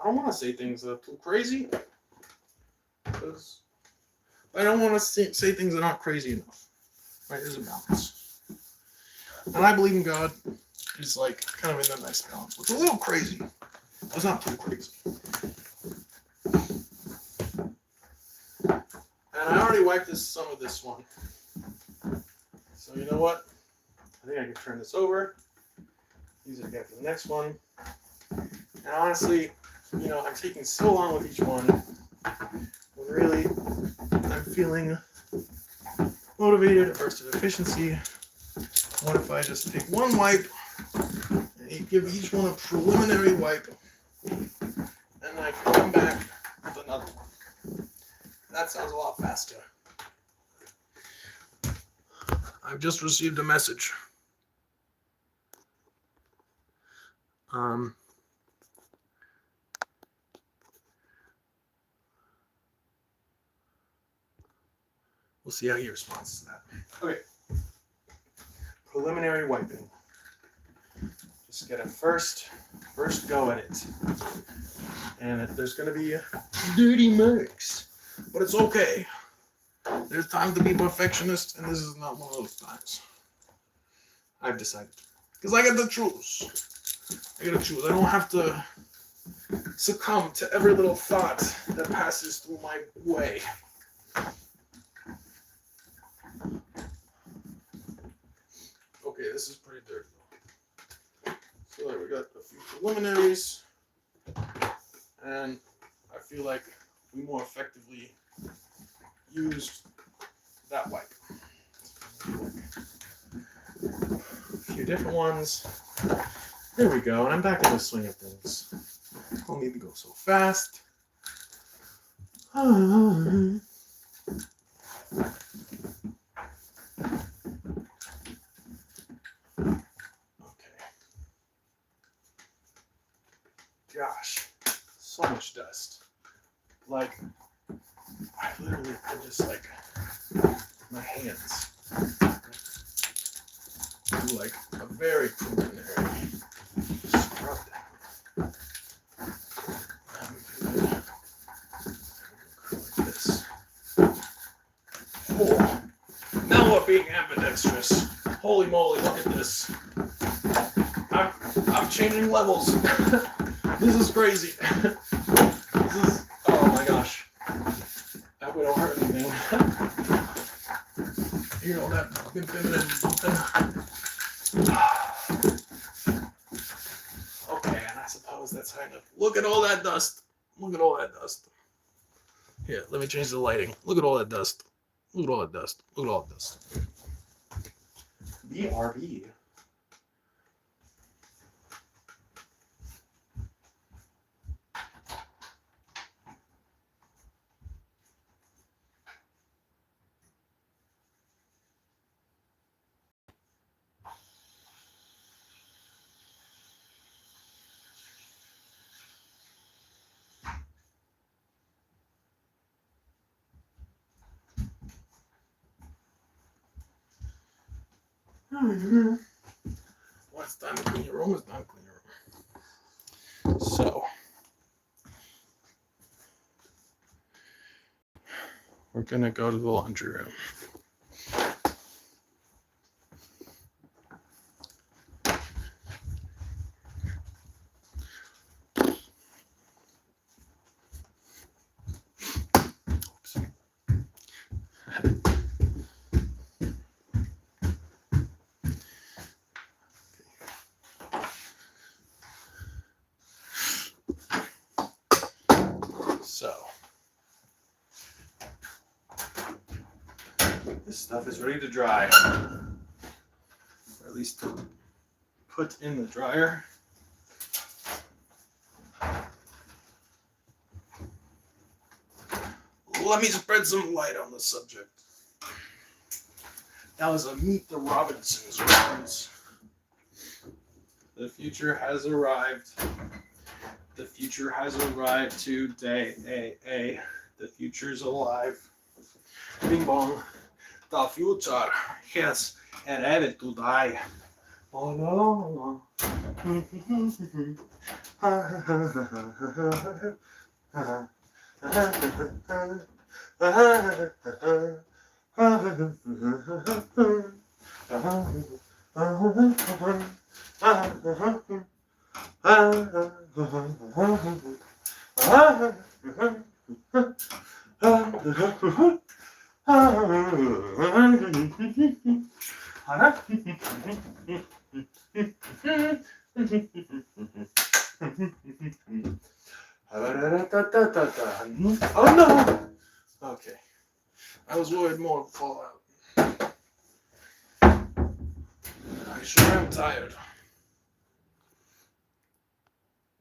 I don't want to say things that are too crazy. Because I don't want to say things that aren't crazy enough. Right? There's a balance. And I believe in God. It's like kind of in a nice balance. It's a little crazy. It's not too crazy. And I already wiped some of this one. So you know what? I think I can turn this over. Use it again for the next one. And honestly, you know, I'm taking so long with each one. When really, I'm feeling feeling motivated, averse to efficiency, what if I just take one wipe and give each one a preliminary wipe, and I can come back with another one? That sounds a lot faster. I've just received a message. We'll see how he responds to that. Okay. Preliminary wiping. Just get a first go at it. And there's going to be dirty marks, but it's okay. There's time to be perfectionist, and this is not one of those times. I've decided. Because I get to choose. I don't have to succumb to every little thought that passes through my way. Okay, this is pretty dirty. So there we got a few preliminaries, and I feel like we more effectively used that wipe. A few different ones. There we go, and I'm back in the swing of things. Don't need to go so fast. Gosh, so much dust. Like, I literally could just, like, my hands do, like, a very preliminary scrub down. Like this. Oh, now we're being ambidextrous. Holy moly, look at this. I'm changing levels. This is crazy. Oh my gosh. I hope we don't hurt anything. You know, that fucking feminine something. Okay, and I suppose that's kind of, look at all that dust. Look at all that dust. Here, let me change the lighting. Look at all that dust. Look at all that dust. Look at all that dust. BRB. Well, it's time to clean your room. It's time to clean your room. So, we're going to go to the laundry room. So, this stuff is ready to dry, or at least to put in the dryer. Let me spread some light on the subject. That was a Meet the Robinsons reference. The future has arrived. The future has arrived today. The future's alive. Bing bong. The future has arrived today. Oh no. Oh no! Okay. I was worried more of fallout. I sure am tired.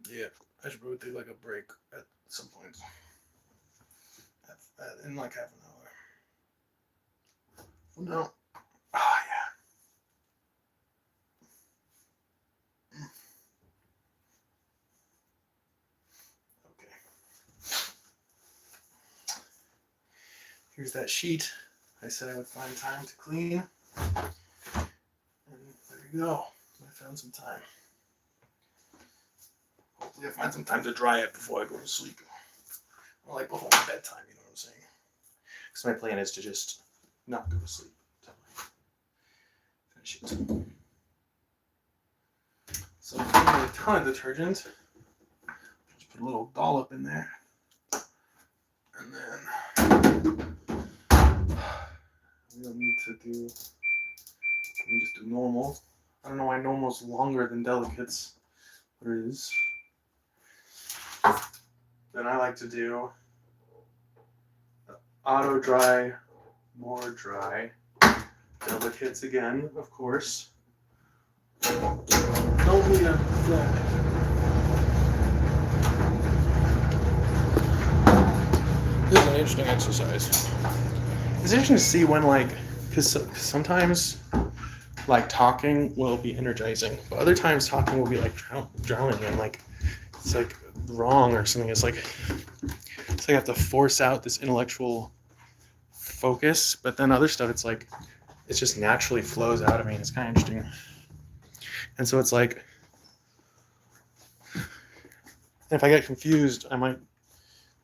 Yeah, I should probably take like a break at some point. In like half an hour. No. Ah, yeah. Okay. Here's that sheet I said I would find time to clean. And there you go. I found some time. Hopefully I find some time to dry it before I go to sleep. Or like before my bedtime, you know what I'm saying? Because my plan is to just not go to sleep until I finish it. So I'm putting a ton of detergent. Just put a little dollop in there. And then we don't need to do, we can just do normal. I don't know why normal's longer than delicates, but it is. Then I like to do auto dry, more dry, delicates again, of course. Don't need a flag. This is an interesting exercise. It's interesting to see when, like, because sometimes, like, talking will be energizing, but other times talking will be, like, drowning and, like, it's, like, wrong or something. It's like I have to force out this intellectual focus, but then other stuff, it's like, it just naturally flows out of me. It's kind of interesting. And so it's like, if I get confused,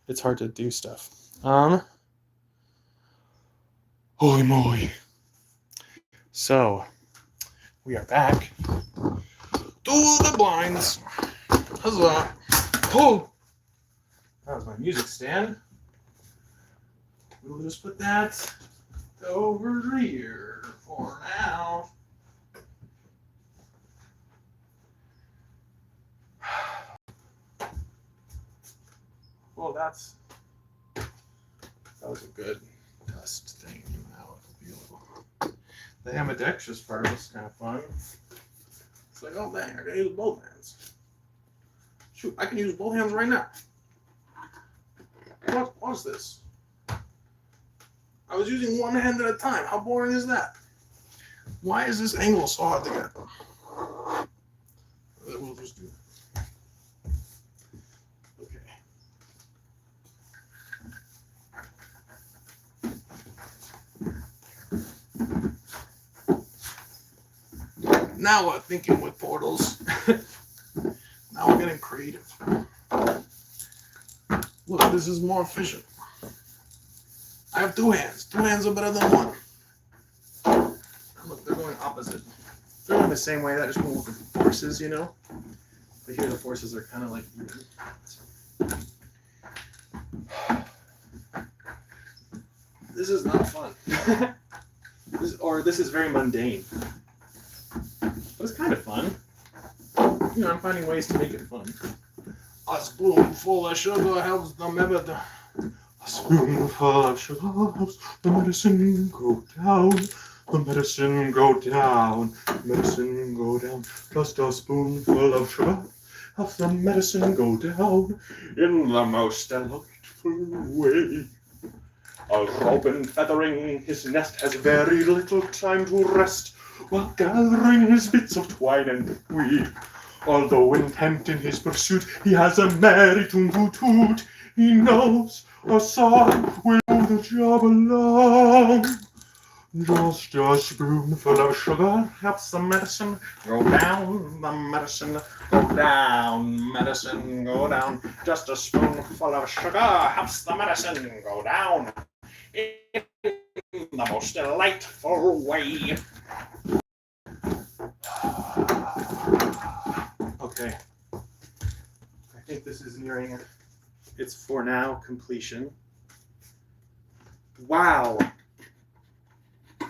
it's hard to do stuff. Holy moly. So, we are back to the blinds. Huzzah. Oh! That was my music stand. We'll just put that over here for now. Well, that was a good dust thing. Now it'll be a little. The ambidextrous part was kind of fun. It's like, oh dang, I can use both hands. Shoot, I can use both hands right now. What's this? I was using one hand at a time. How boring is that? Why is this angle so hard to get? We'll just do that. Okay. Now we're thinking with portals. Now we're getting creative. Look, this is more efficient. I have two hands. Two hands are better than one. Look, they're going opposite. They're going the same way. That just won't with the forces, you know? But here the forces are kind of like even. This is not fun. This is very mundane. But it's kind of fun. You know, I'm finding ways to make it fun. A spoonful of sugar helps the medicine. A spoonful of sugar helps the medicine go down. The medicine go down. Medicine go down. Just a spoonful of sugar helps the medicine go down in the most delightful way. A robin feathering his nest has very little time to rest while gathering his bits of twine and weed. Although intent in his pursuit, he has a merry toot-toot-toot. He knows a song will move the job along. Just a spoonful of sugar helps the medicine go down. The medicine go down. Medicine go down. Just a spoonful of sugar helps the medicine go down in the most delightful way. Okay, I think this is nearing its for now completion. Wow.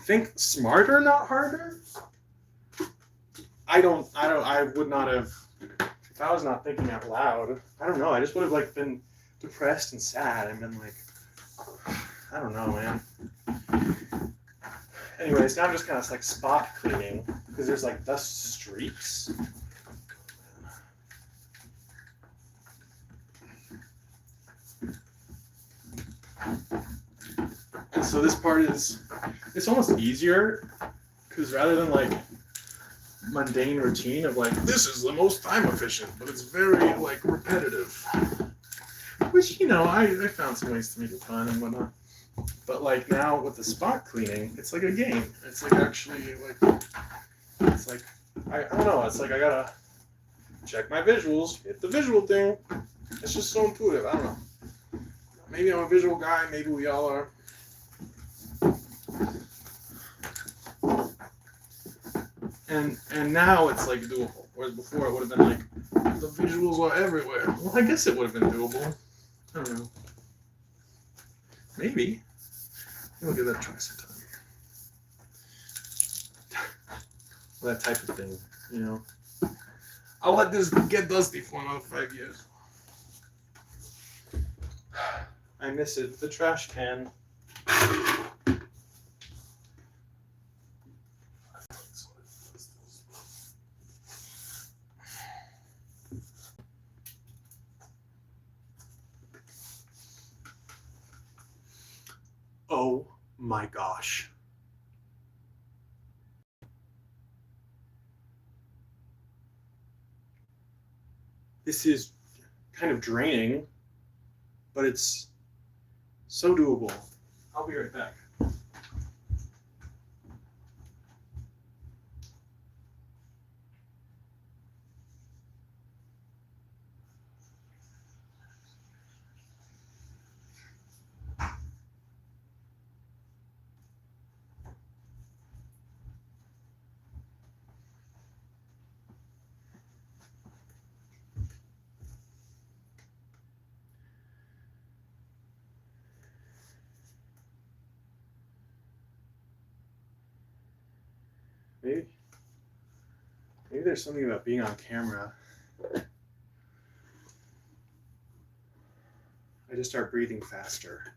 Think smarter, not harder? I would not have, if I was not thinking out loud, I don't know, I just would have like been depressed and sad and been like, I don't know, man. Anyways, now I'm just kind of like spot cleaning because there's like dust streaks. And so this part is, it's almost easier because rather than like mundane routine of like, this is the most time efficient, but it's very like repetitive. Which, you know, I found some ways to make it fun and whatnot. But like now with the spot cleaning, it's like a game. It's like actually like, it's like, I don't know, it's like I gotta check my visuals, hit the visual thing. It's just so intuitive, I don't know. Maybe I'm a visual guy, maybe we all are. And now it's like doable. Whereas before it would have been like, the visuals are everywhere. Well, I guess it would have been doable. I don't know. Maybe. We'll give that a try sometime. That type of thing, you know. I'll let this get dusty for another 5 years. I miss it. The trash can. Oh my gosh. This is kind of draining, but it's so doable. I'll be right back. Maybe there's something about being on camera. I just start breathing faster.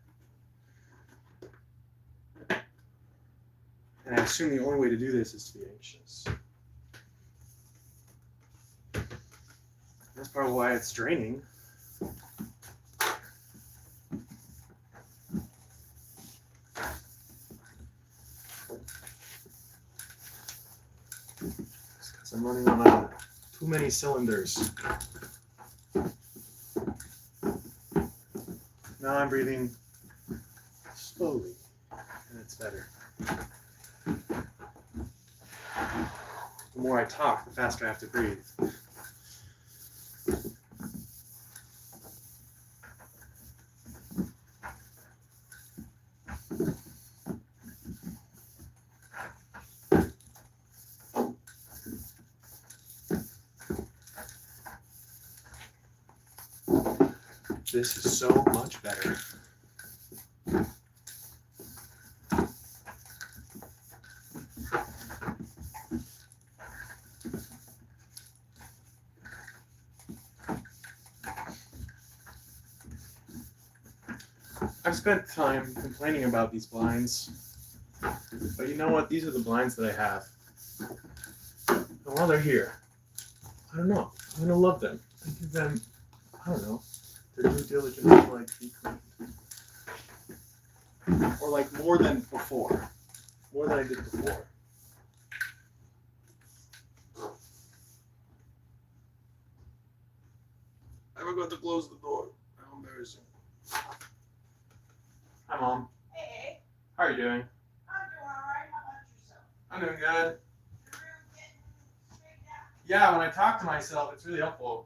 And I assume the only way to do this is to be anxious. That's part of why it's draining. It's because I'm running on too many cylinders. Now I'm breathing slowly, and it's better. The more I talk, the faster I have to breathe. This is so much better. I've spent time complaining about these blinds, but you know what? These are the blinds that I have. And while they're here, I don't know. I'm gonna love them. I give them, I don't know, their due diligence to like be cleaned. Or like more than before. More than I did before. I forgot to close the door. How embarrassing. Hi, Mom. Hey, How are you doing? I'm doing alright. How about yourself? I'm doing good. Your room getting straightened out? Yeah, when I talk to myself, it's really helpful.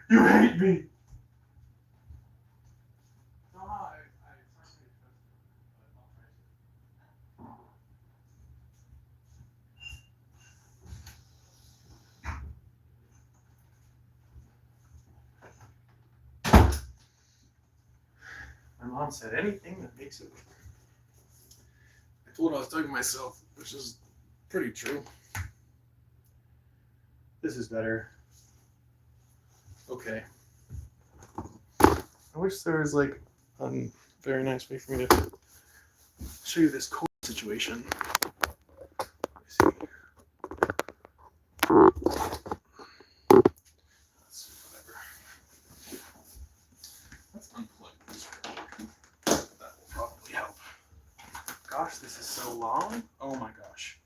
You hate me! No, I personally trust you, but I'll try to. My mom said anything that makes it. I told her I was talking to myself, which is pretty true. This is better. Okay. I wish there was like a very nice way for me to show you this cool situation. Let me see. Whatever. Let's unplug this real quick. That will probably help. Gosh, this is so long. Oh my gosh.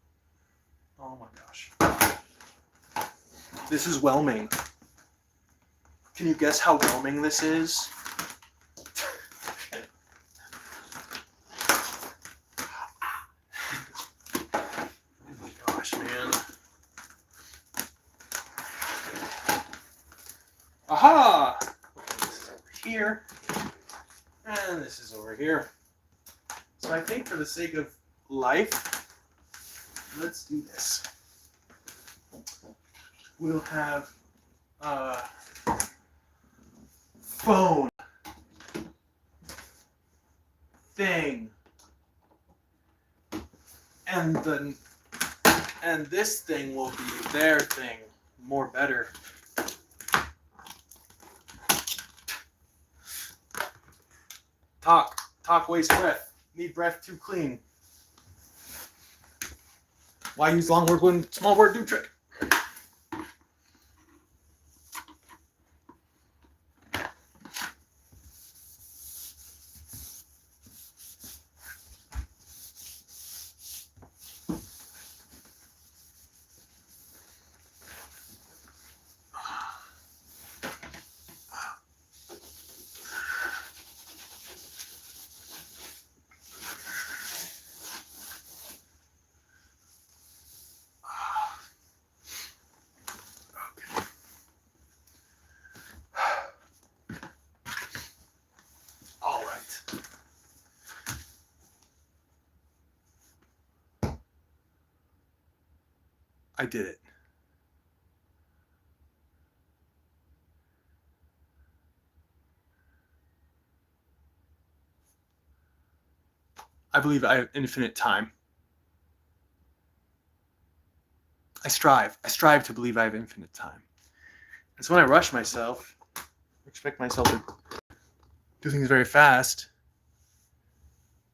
Oh my gosh. This is whelming. Can you guess how whelming this is? Oh my gosh, man. Aha! This is over here. And this is over here. So I think for the sake of life, let's do this. We'll have phone thing and this thing will be their thing. More better. Talk waste breath. Need breath too clean. Why use long word when small word do trick? All right. I did it. I believe I have infinite time. I strive to believe I have infinite time. And so when I rush myself, expect myself to do things very fast,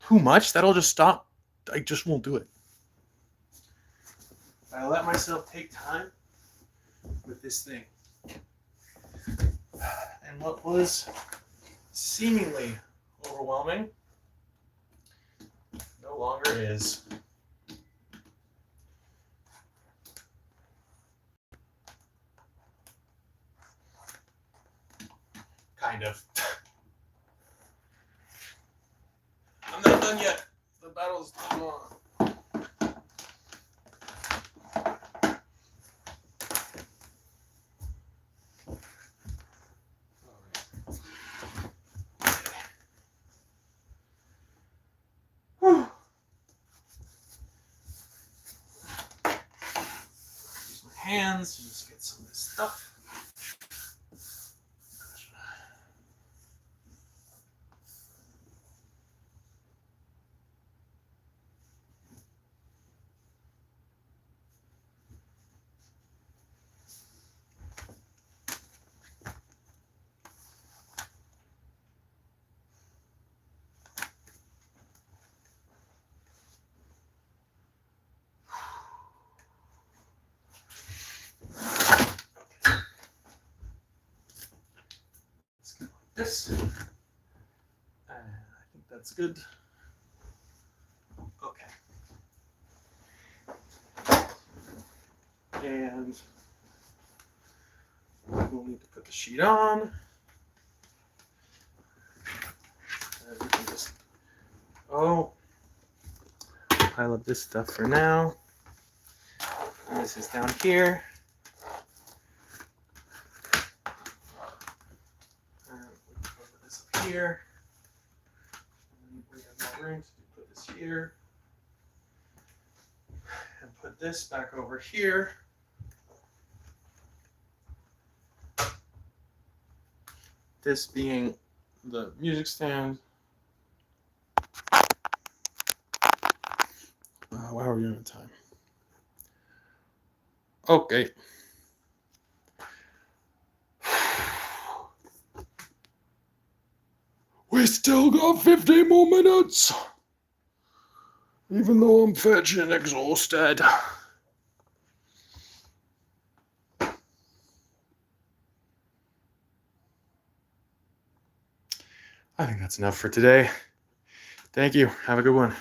too much, that'll just stop. I just won't do it. I let myself take time with this thing. And what was seemingly overwhelming no longer is. Kind of. I'm not done yet. The battle's still on. Whew. Use my hands to just get some of this stuff. This. I think that's good. Okay. And we'll need to put the sheet on. And we can just, pile up this stuff for now. And this is down here. Here. And we have more room to put this here. And put this back over here. This being the music stand. Wow, we're running out of time. Okay. We still got 15 more minutes. Even though I'm fetching exhausted. I think that's enough for today. Thank you. Have a good one.